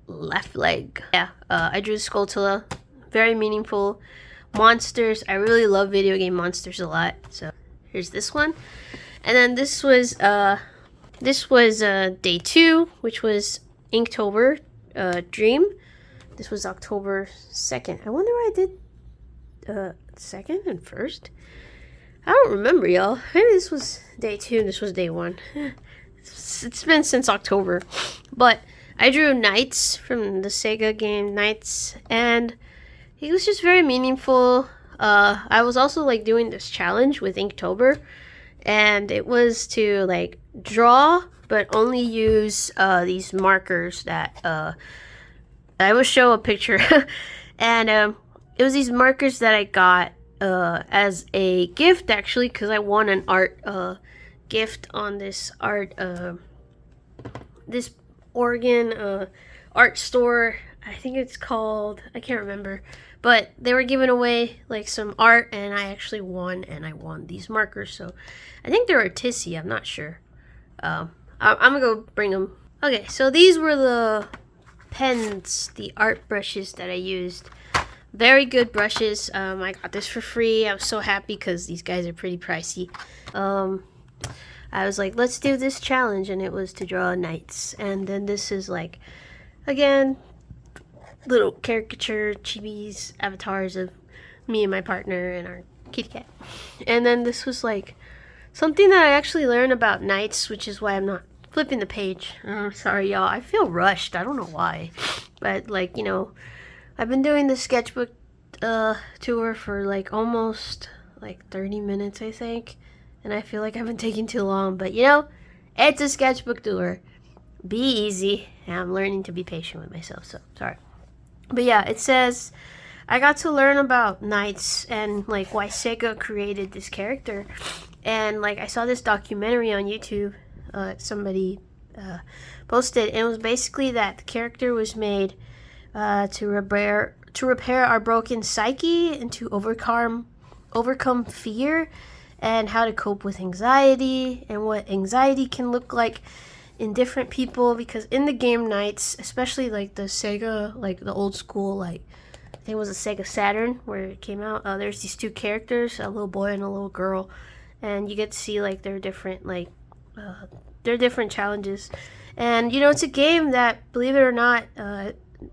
S1: left leg. Yeah, I drew Skulltula. Very meaningful. Monsters. I really love video game monsters a lot. So here's this one. And then this was day 2, which was Inktober Dream. This was October 2nd. I wonder why I did 2nd and 1st. I don't remember, y'all. Maybe this was day 2 and this was day 1. It's been since October. But I drew Knights from the Sega game Knights, and it was just very meaningful. I was also like doing this challenge with Inktober, and it was to like draw but only use these markers that I will show a picture. And it was these markers that I got as a gift, actually, because I won an art gift on this this Oregon art store. I think it's called, I can't remember, but they were giving away like some art, and I actually won, and I won these markers. So I think they're artisty, I'm not sure. I'm gonna go bring them. Okay, so these were the pens, the art brushes that I used. Very good brushes. I got this for free. I was so happy because these guys are pretty pricey. I was like, let's do this challenge, and it was to draw knights. And then this is like, again, little caricature chibis, avatars of me and my partner and our
S2: kitty cat. And then this was like something that I actually learned about knights, which is why I'm not flipping the page. Oh, sorry, y'all. I feel rushed. I don't know why. But, like, you know, I've been doing the sketchbook tour for, like, almost, like, 30 minutes, I think. And I feel like I've been taking too long. But, you know, it's a sketchbook tour. Be easy. And I'm learning to be patient with myself, so sorry. But, yeah, it says I got to learn about knights and, like, why Sega created this character. And, like, I saw this documentary on YouTube. Somebody posted, and it was basically that the character was made to repair our broken psyche and to overcome fear and how to cope with anxiety and what anxiety can look like in different people. Because in the game Knights, especially like the Sega, like the old school, like I think it was a Sega Saturn where it came out, there's these two characters, a little boy and a little girl, and you get to see like their different challenges. And you know, it's a game that, believe it or not,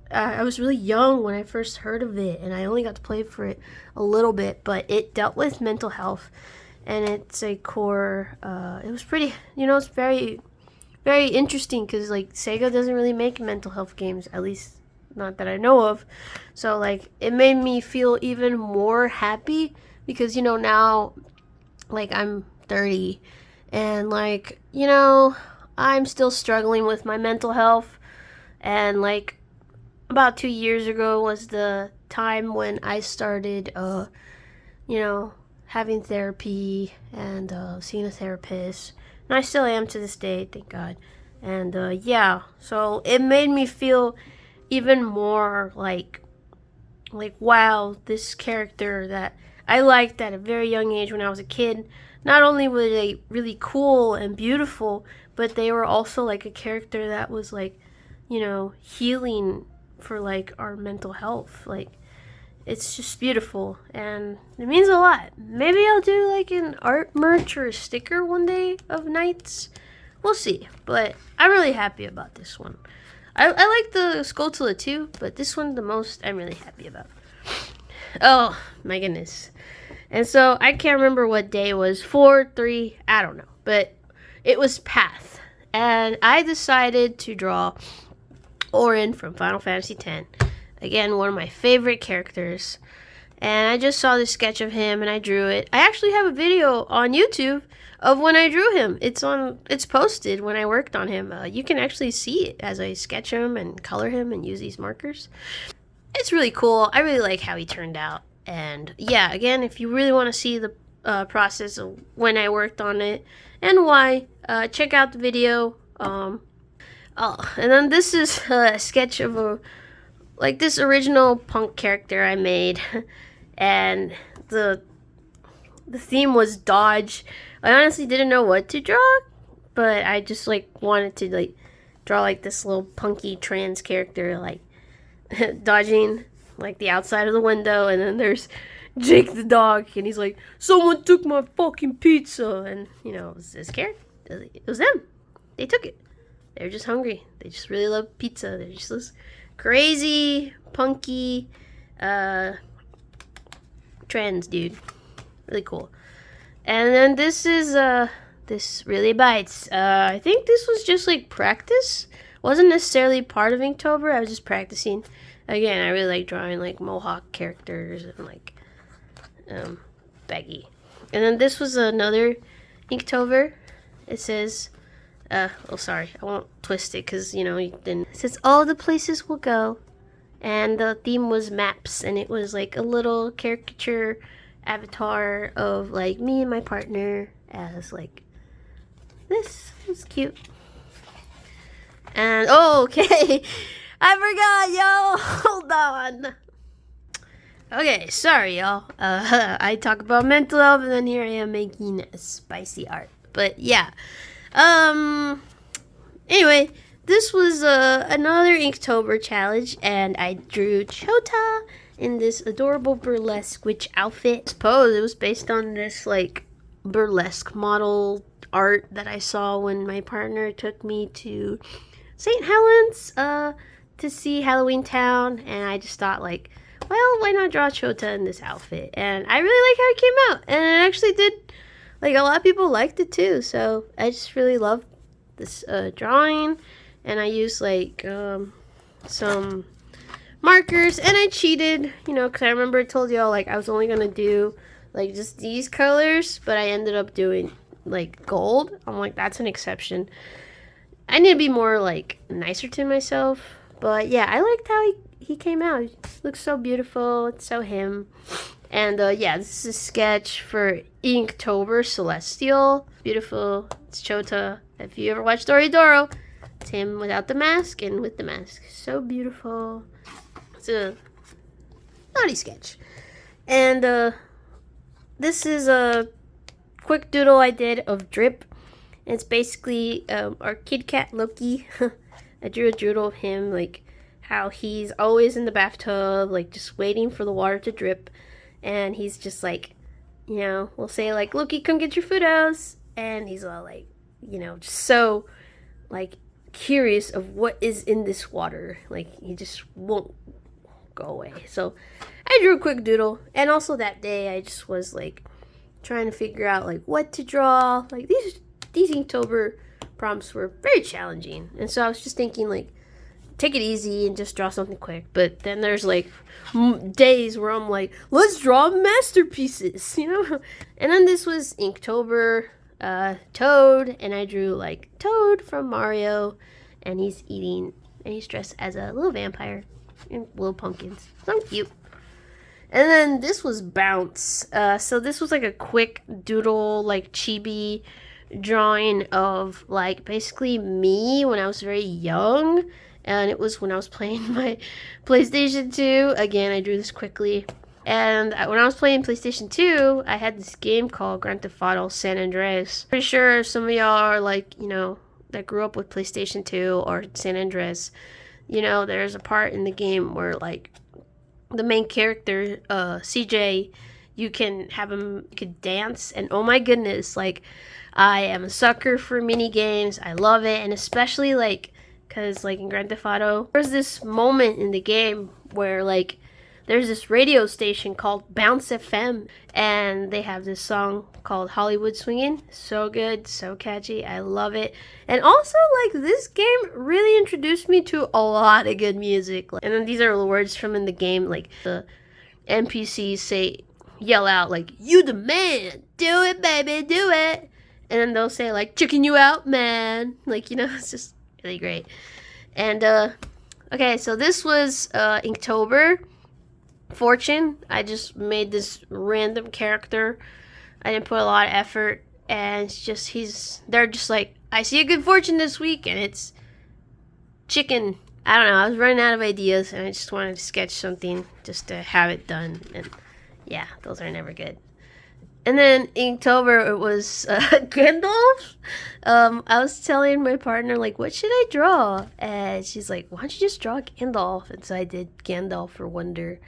S2: I was really young when I first heard of it, and I only got to play for it a little bit, but it dealt with mental health, and it's a core, it was pretty, you know, it's very, very interesting, because like Sega doesn't really make mental health games, at least not that I know of. So like it made me feel even more happy, because you know, now like I'm 30, and like, you know, I'm still struggling with my mental health. And like about 2 years ago was the time when I started you know, having therapy and seeing a therapist, and I still am to this day, thank God. And yeah, so it made me feel even more like wow, this character that I liked at a very young age when I was a kid, not only were they really cool and beautiful, but they were also like a character that was like, you know, healing for like our mental health. Like, it's just beautiful, and it means a lot. Maybe I'll do like an art merch or a sticker one day of Knights. We'll see, but I'm really happy about this one. I like the Skulltula too, but this one the most I'm really happy about. Oh my goodness. And so I can't remember what day it was, 4, 3, I don't know, but it was Path, and I decided to draw Orin from Final Fantasy X. Again, one of my favorite characters. And I just saw this sketch of him and I drew it. I actually have a video on YouTube of when I drew him. It's posted when I worked on him. You can actually see it as I sketch him and color him and use these markers. It's really cool. I really like how he turned out. And yeah, again, if you really want to see the process of when I worked on it and why, check out the video. Oh, and then this is a sketch of this original punk character I made, and the theme was Dodge. I honestly didn't know what to draw, but I just like wanted to like draw like this little punky trans character like dodging like the outside of the window, and then there's Jake the dog, and he's like, someone took my fucking pizza, and you know, it was this character, it was them, they took it. They're just hungry. They just really love pizza. They're just this crazy, punky, trans dude. Really cool. And then this is, this really bites. I think this was just like practice. Wasn't necessarily part of Inktober. I was just practicing. Again, I really like drawing like mohawk characters and like, baggy. And then this was another Inktober. It says, oh sorry, I won't twist it because, you know, you didn't. It says all the places we'll go, and the theme was maps, and it was like a little caricature avatar of like me and my partner as like this. It was cute. And oh, okay, I forgot, y'all. Hold on. Okay, sorry, y'all. I talk about mental health, and then here I am making spicy art. But yeah. Anyway, this was another Inktober challenge, and I drew Chota in this adorable burlesque witch outfit. I suppose it was based on this like burlesque model art that I saw when my partner took me to St. Helens to see Halloween Town, and I just thought like, well, why not draw Chota in this outfit? And I really like how it came out. And it actually did, like, a lot of people liked it too. So I just really love this drawing. And I used, like, some markers. And I cheated, you know, because I remember I told y'all, like, I was only going to do, like, just these colors. But I ended up doing, like, gold. I'm like, that's an exception. I need to be more, like, nicer to myself. But yeah, I liked how he came out. He looks so beautiful. It's so him. And yeah, this is a sketch for Inktober Celestial. Beautiful. It's Chota. If you ever watched Doro, it's him without the mask and with the mask. So beautiful. It's a naughty sketch. And this is a quick doodle I did of Drip. And it's basically our kid cat Loki. I drew a doodle of him, like how he's always in the bathtub, like just waiting for the water to drip. And he's just like, you know, we'll say like, Loki, come get your photos. And he's all like, you know, just so like curious of what is in this water. Like he just won't go away. So I drew a quick doodle. And also that day I just was like trying to figure out like what to draw. Like these Inktober prompts were very challenging. And so I was just thinking like, take it easy and just draw something quick. But then there's like days where I'm like, let's draw masterpieces, you know? And then this was Inktober Toad, and I drew like Toad from Mario, and he's eating, and he's dressed as a little vampire and little pumpkins. So cute. And then this was Bounce. So this was like a quick doodle, like chibi drawing of like basically me when I was very young. And it was when I was playing my PlayStation 2. Again, I drew this quickly. And when I was playing PlayStation 2, I had this game called Grand Theft Auto San Andreas. Pretty sure some of y'all are like, you know, that grew up with PlayStation 2 or San Andreas. You know, there's a part in the game where like the main character, CJ, you can have him, you could dance. And oh my goodness, like I am a sucker for mini games. I love it. And especially like, because like in Grand Theft Auto, there's this moment in the game where like there's this radio station called Bounce FM, and they have this song called Hollywood Swingin'. So good, so catchy, I love it. And also like this game really introduced me to a lot of good music. And then these are the words from in the game, like the NPCs say, yell out like, you the man, do it baby, do it. And then they'll say like, checking you out man. Like, you know, it's just really great. And okay, so this was Inktober Fortune. I just made this random character. I didn't put a lot of effort, and it's just they're just like, I see a good fortune this week, and it's chicken. I don't know, I was running out of ideas, and I just wanted to sketch something just to have it done. And yeah, those are never good. And then Inktober, it was Gandalf. I was telling my partner, like, what should I draw? And she's like, why don't you just draw Gandalf? And so I did Gandalf for Wonder.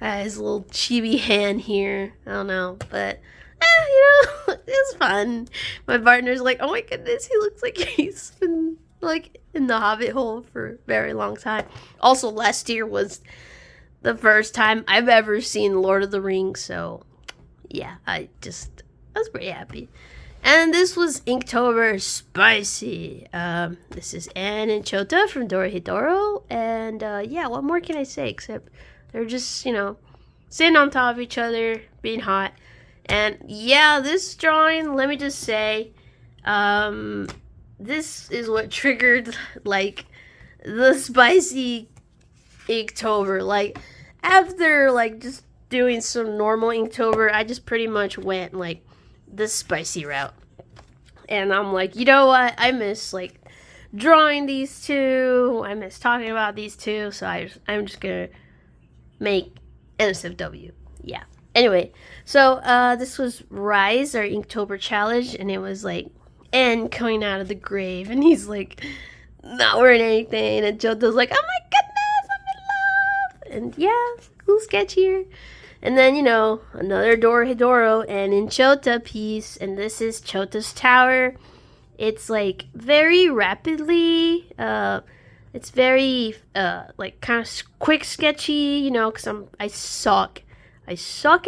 S2: His little chibi hand here. I don't know. But, you know, it was fun. My partner's like, oh my goodness, he looks like he's been, like, in the Hobbit hole for a very long time. Also, last year was the first time I've ever seen Lord of the Rings, so yeah, I was pretty happy. And this was Inktober Spicy. This is Anne and Chota from Doro. And yeah, what more can I say except they're just, you know, sitting on top of each other, being hot. And yeah, this drawing, let me just say, this is what triggered like the spicy Inktober. Like after like just doing some normal Inktober, I just pretty much went like the spicy route. And I'm like, you know what? I miss like drawing these two. I miss talking about these two. So I'm just gonna make NSFW. Yeah. Anyway, so this was Rise, our Inktober challenge, and it was like N coming out of the grave, and he's like not wearing anything, and Jota's like, oh my goodness, I'm in love. And yeah, cool sketch here. And then, you know, another Doro and in Chota piece, and this is Chota's tower. It's like very rapidly, It's very like kind of quick, sketchy, you know, because I suck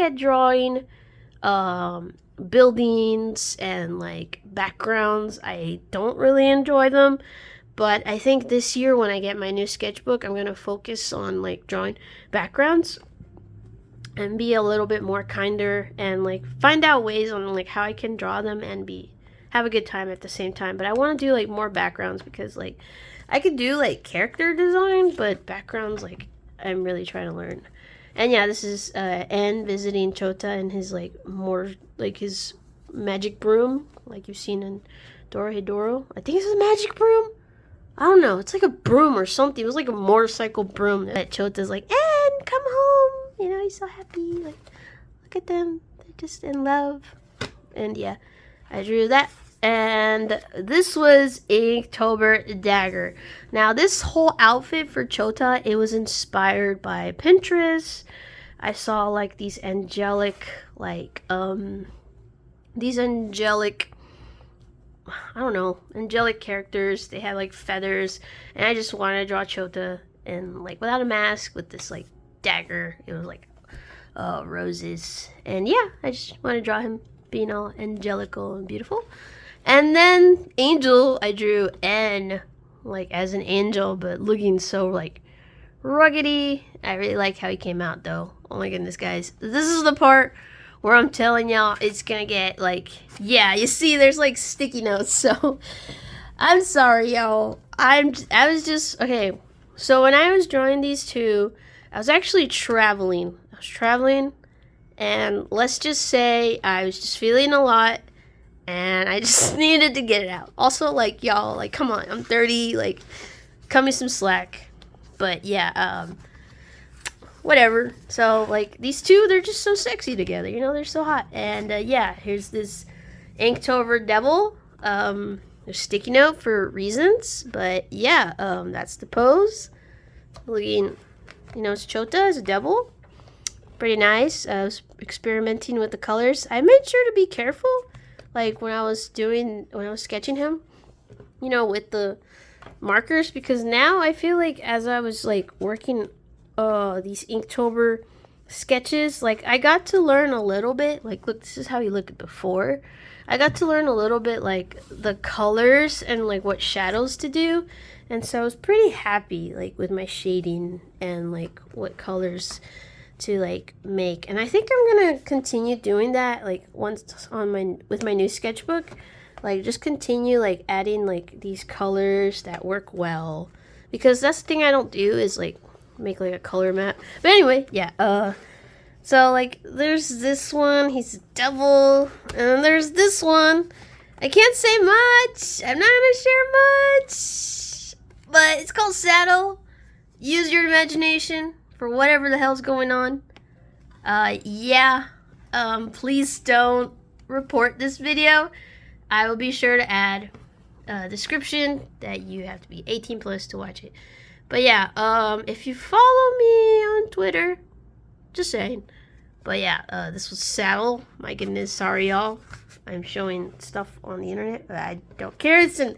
S2: at drawing buildings and like backgrounds. I don't really enjoy them. But I think this year when I get my new sketchbook, I'm gonna focus on like drawing backgrounds and be a little bit more kinder and like find out ways on like how I can draw them and have a good time at the same time. But I want to do like more backgrounds because like I could do like character design, but backgrounds like I'm really trying to learn. And yeah, this is N visiting Chota and his like more like his magic broom, like you've seen in Dorohedoro. I think it's a magic broom. I don't know. It's like a broom or something. It was like a motorcycle broom that Chota's like, N, come home. You know, he's so happy. Like, look at them. They're just in love. And yeah, I drew that. And this was Inktober Dagger. Now, this whole outfit for Chota, it was inspired by Pinterest. I saw like these angelic, I don't know, angelic characters. They had like feathers, and I just wanted to draw Chota and like without a mask with this like dagger. It was like roses, and yeah, I just wanted to draw him being all angelical and beautiful. And then Angel, I drew N like as an angel, but looking so like ruggedy. I really like how he came out though. Oh my goodness, guys, this is the part where I'm telling y'all it's gonna get like, yeah, you see there's like sticky notes, so I'm sorry y'all. I was just okay. So when I was drawing these two, I was actually traveling. And let's just say I was just feeling a lot and I just needed to get it out. Also, like, y'all, like, come on, I'm 30, like, cut me some slack. But yeah, whatever. So like these two, they're just so sexy together, you know, they're so hot. And yeah, here's this Inktober Devil. There's sticky note for reasons, but yeah, that's the pose. Looking, you know, it's Chota as a devil. Pretty nice. I was experimenting with the colors. I made sure to be careful, like when I was sketching him, you know, with the markers, because now I feel like as I was like working these Inktober sketches, like I got to learn a little bit, like, look, this is how he looked before. I got to learn a little bit like the colors and like what shadows to do, and so I was pretty happy like with my shading and like what colors to like make. And I think I'm gonna continue doing that like once with my new sketchbook, like just continue like adding like these colors that work well, because that's the thing I don't do is like make like a color map. But anyway, yeah, so like there's this one, he's a devil, and then there's this one. I can't say much, I'm not gonna share much, but it's called Saddle. Use your imagination for whatever the hell's going on. Yeah, please don't report this video. I will be sure to add a description that you have to be 18 plus to watch it. But yeah, if you follow me on Twitter, just saying. But yeah, this was Saddle. My goodness, sorry y'all. I'm showing stuff on the internet, but I don't care. It's an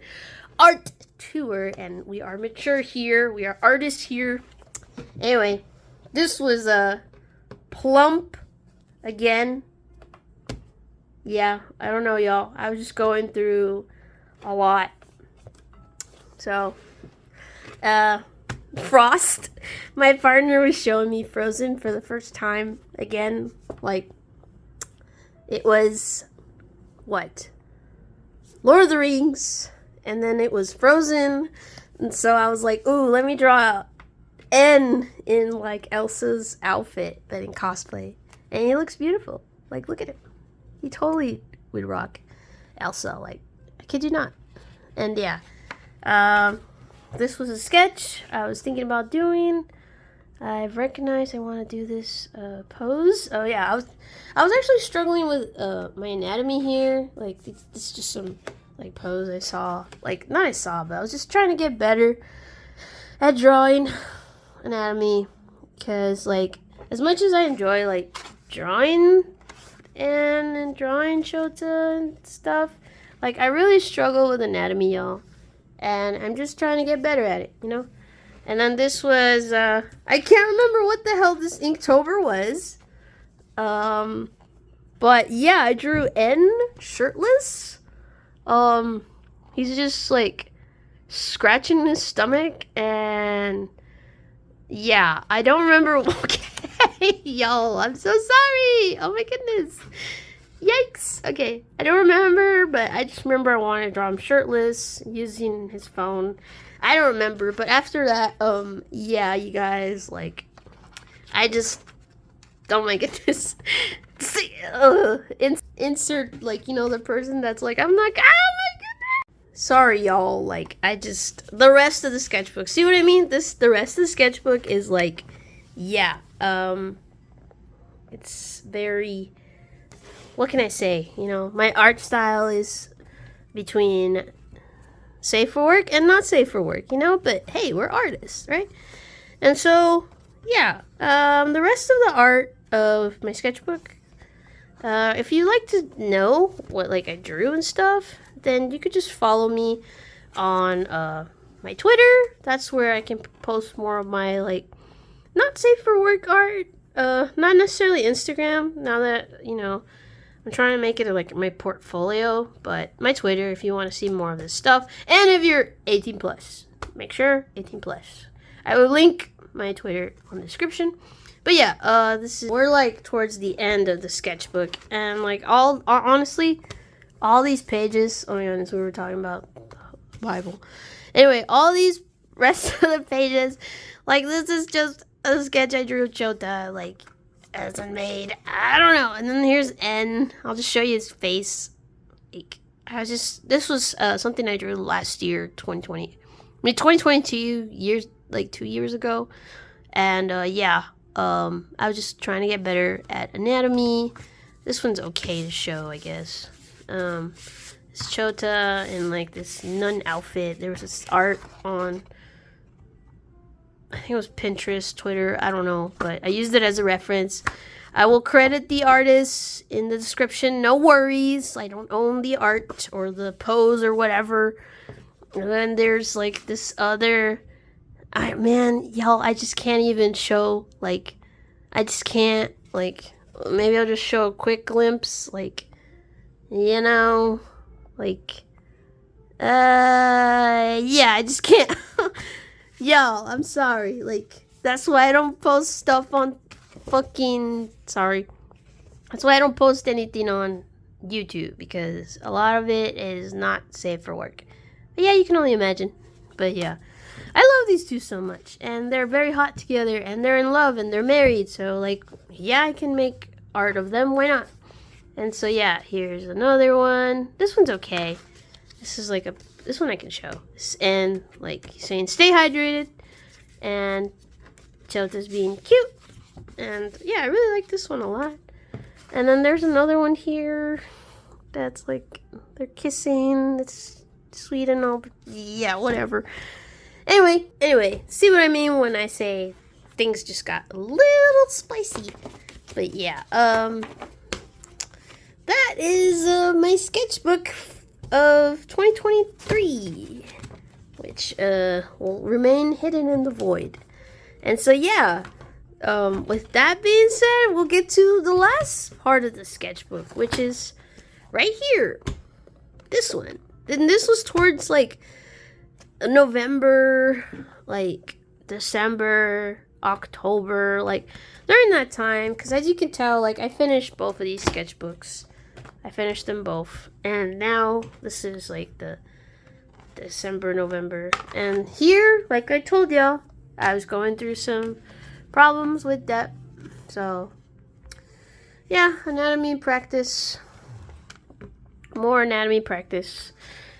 S2: art tour, and we are mature here. We are artists here. Anyway, this was Plump again. Yeah, I don't know, y'all. I was just going through a lot. So, Frost, my partner, was showing me Frozen for the first time again. Like, it was, what? Lord of the Rings, and then it was Frozen, and so I was like, ooh, let me draw N in, like, Elsa's outfit, but in cosplay. And he looks beautiful. Like, look at him. He totally would rock Elsa. Like, I kid you not. And yeah, this was a sketch I was thinking about doing. I've recognized I want to do this pose. Oh yeah, I was actually struggling with my anatomy here. Like, this is just some like pose I saw. Like, not I saw, but I was just trying to get better at drawing anatomy, because like as much as I enjoy like drawing and drawing Chota and stuff, like I really struggle with anatomy, y'all, and I'm just trying to get better at it, you know. And then this was, I can't remember what the hell this Inktober was. But yeah, I drew N shirtless. He's just like scratching his stomach, and yeah, I don't remember. Okay, y'all, I'm so sorry. Oh my goodness. Yikes. Okay, I don't remember, but I just remember I wanted to draw him shirtless using his phone. I don't remember, but after that, yeah, you guys, like, I just, oh my goodness. See, insert, like, you know, the person that's like, I'm like, oh my goodness. Sorry, y'all, like, the rest of the sketchbook, see what I mean? The rest of the sketchbook is like, yeah, it's very, what can I say? You know, my art style is between safe for work and not safe for work, you know, but hey, we're artists, right? And so, yeah, the rest of the art of my sketchbook, if you like to know what, like, I drew and stuff, then you could just follow me on, my Twitter. That's where I can post more of my, like, not safe for work art, not necessarily Instagram, now that, you know, I'm trying to make it like my portfolio, but my Twitter if you want to see more of this stuff. And if you're 18 plus, make sure 18 plus. I will link my Twitter on the description. But yeah, we're like towards the end of the sketchbook, and like honestly, all these pages. Oh my goodness, we were talking about the Bible. Anyway, all these rest of the pages, like this is just a sketch I drew with Chota, like, as unmade. I don't know. And then here's N. I'll just show you his face. Like, this was something I drew last year, 2020. I mean, 2022 years, like 2 years ago. And yeah, I was just trying to get better at anatomy. This one's okay to show, I guess. It's Chota in like this nun outfit. There was this art on, I think it was Pinterest, Twitter, I don't know, but I used it as a reference. I will credit the artist in the description, no worries. I don't own the art or the pose or whatever. And then there's like this other, man, y'all, I just can't even show, like, I just can't, like, maybe I'll just show a quick glimpse, like, you know, like, yeah, I just can't. Y'all, I'm sorry. Like, that's why I don't post stuff on sorry. That's why I don't post anything on YouTube, because a lot of it is not safe for work. But yeah, you can only imagine. But yeah, I love these two so much, and they're very hot together, and they're in love, and they're married. So, like, yeah, I can make art of them. Why not? And so, yeah, here's another one. This one's okay. This is like this one I can show. And, like, he's saying stay hydrated. And Chota's being cute. And, yeah, I really like this one a lot. And then there's another one here that's, like, they're kissing. It's sweet and all. But yeah, whatever. Anyway, see what I mean when I say things just got a little spicy. But, yeah, that is my sketchbook of 2023, which will remain hidden in the void. And so, yeah, with that being said, we'll get to the last part of the sketchbook, which is right here. This one. And this was towards, like, November, like, December, October, like, during that time, because as you can tell, like, I finished both of these sketchbooks. I finished them both, and now this is like the December, November, and here, like I told y'all, I was going through some problems with debt, so yeah, anatomy practice, more anatomy practice,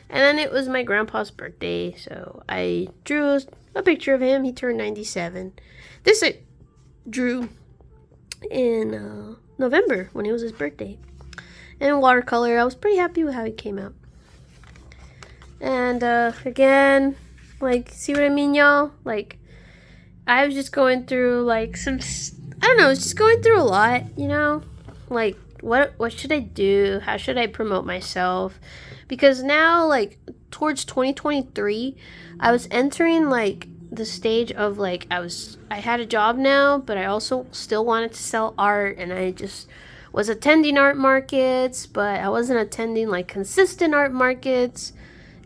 S2: and then it was my grandpa's birthday, so I drew a picture of him. He turned 97. This I drew in November when it was his birthday. In watercolor, I was pretty happy with how it came out. And again, like, see what I mean, y'all? Like, I was just going through like I don't know, I was just going through a lot, you know? Like, what should I do? How should I promote myself? Because now, like, towards 2023, I was entering like the stage of like I had a job now, but I also still wanted to sell art, and I just was attending art markets, but I wasn't attending like consistent art markets,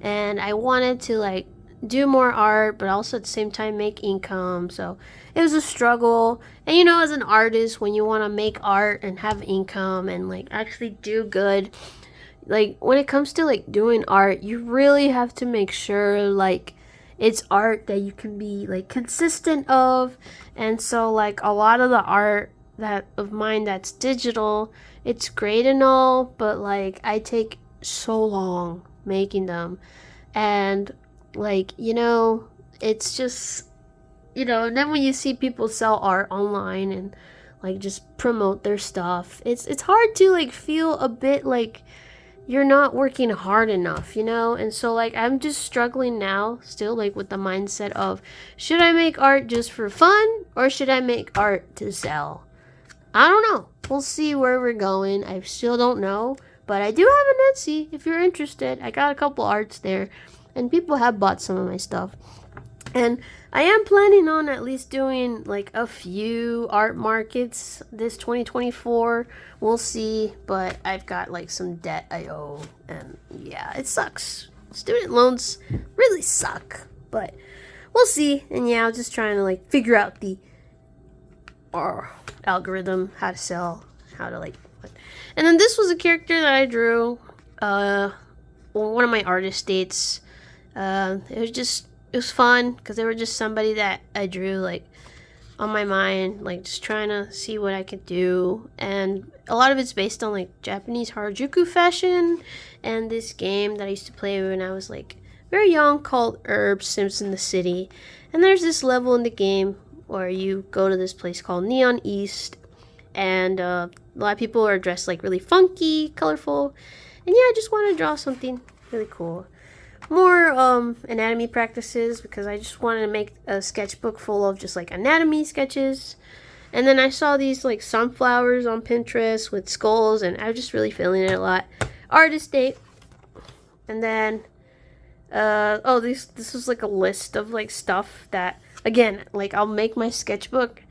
S2: and I wanted to like do more art, but also at the same time make income. So it was a struggle. And as an artist, when you want to make art and have income and like actually do good, like when it comes to like doing art, you really have to make sure like it's art that you can be like consistent of. And so like a lot of the art that of mine that's digital, it's great and all, but like I take so long making them. And like it's just and then when you see people sell art online and like just promote their stuff, it's hard to like feel a bit like you're not working hard enough, and so like I'm just struggling now still like with the mindset of, should I make art just for fun or should I make art to sell? I don't know. We'll see where we're going. I still don't know, but I do have an Etsy if you're interested. I got a couple arts there and people have bought some of my stuff. And I am planning on at least doing like a few art markets this 2024. We'll see, but I've got like some debt I owe, and yeah, it sucks. Student loans really suck, but we'll see. And yeah, I was just trying to like figure out the algorithm, how to sell, how to like. And then this was a character that I drew. One of my artist dates. It was fun because they were just somebody that I drew like on my mind, like just trying to see what I could do. And a lot of it's based on like Japanese Harajuku fashion and this game that I used to play when I was like very young called Sims in the City. And there's this level in the game where you go to this place called Neon East, and a lot of people are dressed like really funky, colorful. And yeah, I just want to draw something really cool. More anatomy practices because I just wanted to make a sketchbook full of just like anatomy sketches. And then I saw these like sunflowers on Pinterest with skulls, and I was just really feeling it a lot. Artist date. And then this was like a list of like stuff that, again, like I'll make my sketchbook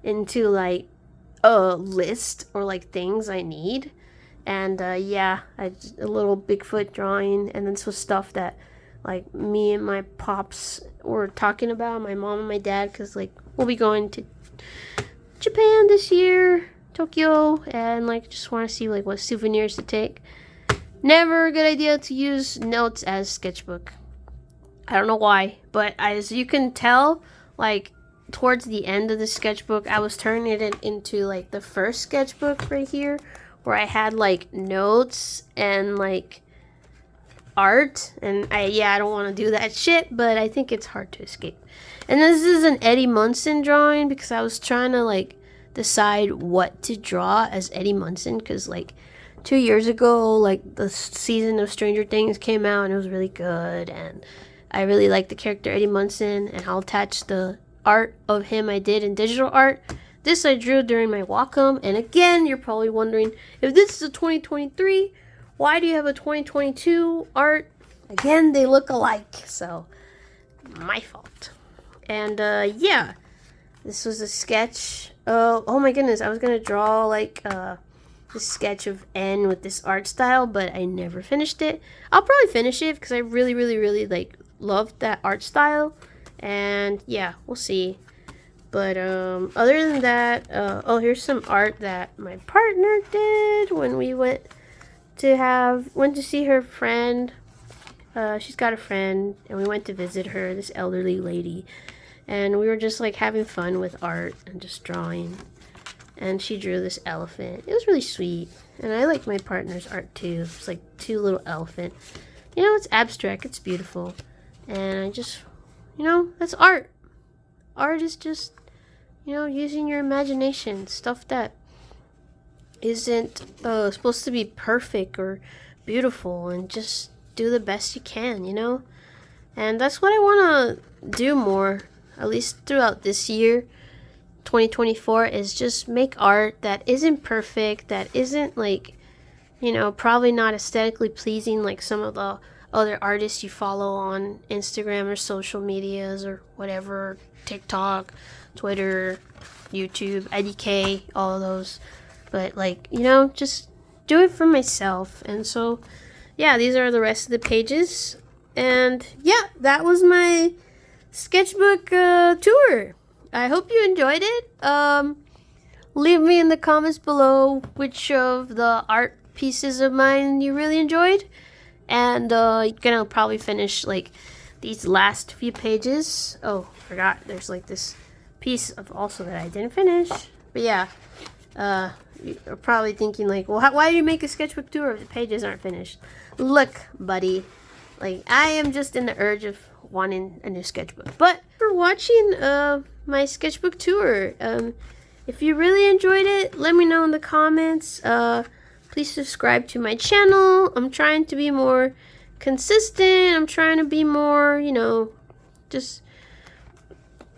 S2: into like a list or like things I need. And a little Bigfoot drawing, and then some stuff that like me and my pops were talking about, my mom and my dad, because like we'll be going to Japan this year, Tokyo, and like just want to see like what souvenirs to take. Never a good idea to use notes as sketchbook. I don't know why, but as you can tell, like towards the end of the sketchbook, I was turning it into like the first sketchbook right here, where I had like notes and like art, and I don't want to do that shit, but I think it's hard to escape. And this is an Eddie Munson drawing because I was trying to like decide what to draw as Eddie Munson, because like 2 years ago like the season of Stranger Things came out and it was really good, and I really like the character Eddie Munson, and I'll attach the art of him I did in digital art. This I drew during my Wacom, and again, you're probably wondering, if this is a 2023, why do you have a 2022 art? Again, they look alike, so my fault. And this was a sketch. Oh my goodness, I was gonna draw like this sketch of N with this art style, but I never finished it. I'll probably finish it because I really, really, really like loved that art style. And yeah, we'll see. But other than that, here's some art that my partner did when we went to see her friend. She's got a friend, and we went to visit her, this elderly lady, and we were just like having fun with art and just drawing. And she drew this elephant. It was really sweet, and I like my partner's art too. It's like two little elephant. It's abstract. It's beautiful, and I just, that's art. Art is just, using your imagination, stuff that isn't supposed to be perfect or beautiful, and just do the best you can, And that's what I want to do more, at least throughout this year, 2024, is just make art that isn't perfect, that isn't like, probably not aesthetically pleasing like some of the other artists you follow on Instagram or social medias or whatever, TikTok, Twitter, YouTube, IDK, all of those. But like, you know, just do it for myself. And so, yeah, these are the rest of the pages. And yeah, that was my sketchbook tour. I hope you enjoyed it. Leave me in the comments below which of the art pieces of mine you really enjoyed. And you're gonna probably finish like these last few pages. Oh, forgot, there's like this piece of also that I didn't finish. But yeah, you're probably thinking like, well, why do you make a sketchbook tour if the pages aren't finished? Look, buddy, like I am just in the urge of wanting a new sketchbook. But for watching my sketchbook tour, if you really enjoyed it, let me know in the comments. Please subscribe to my channel. I'm trying to be more consistent. I'm trying to be more, you know, just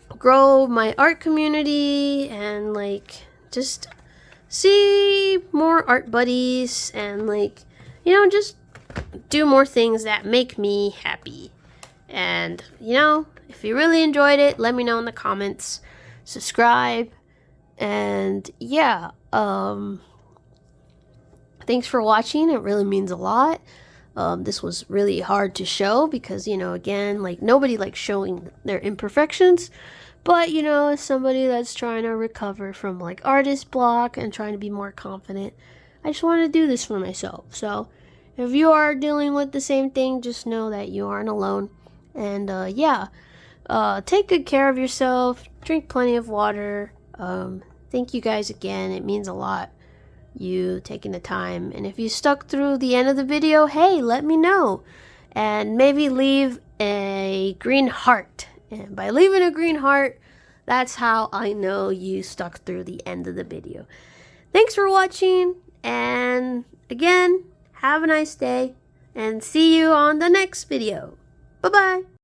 S2: grow my art community and like just see more art buddies and like, you know, just do more things that make me happy. And, you know, if you really enjoyed it, let me know in the comments. Subscribe. And yeah, thanks for watching. It really means a lot. This was really hard to show because, you know, again, like nobody likes showing their imperfections. But, you know, as somebody that's trying to recover from like artist block and trying to be more confident, I just want to do this for myself. So if you are dealing with the same thing, just know that you aren't alone. And yeah, take good care of yourself. Drink plenty of water. Thank you guys again. It means a lot, you taking the time. And if you stuck through the end of the video, hey, let me know. And maybe leave a green heart. And by leaving a green heart, that's how I know you stuck through the end of the video. Thanks for watching. And again, have a nice day. And see you on the next video. Bye-bye.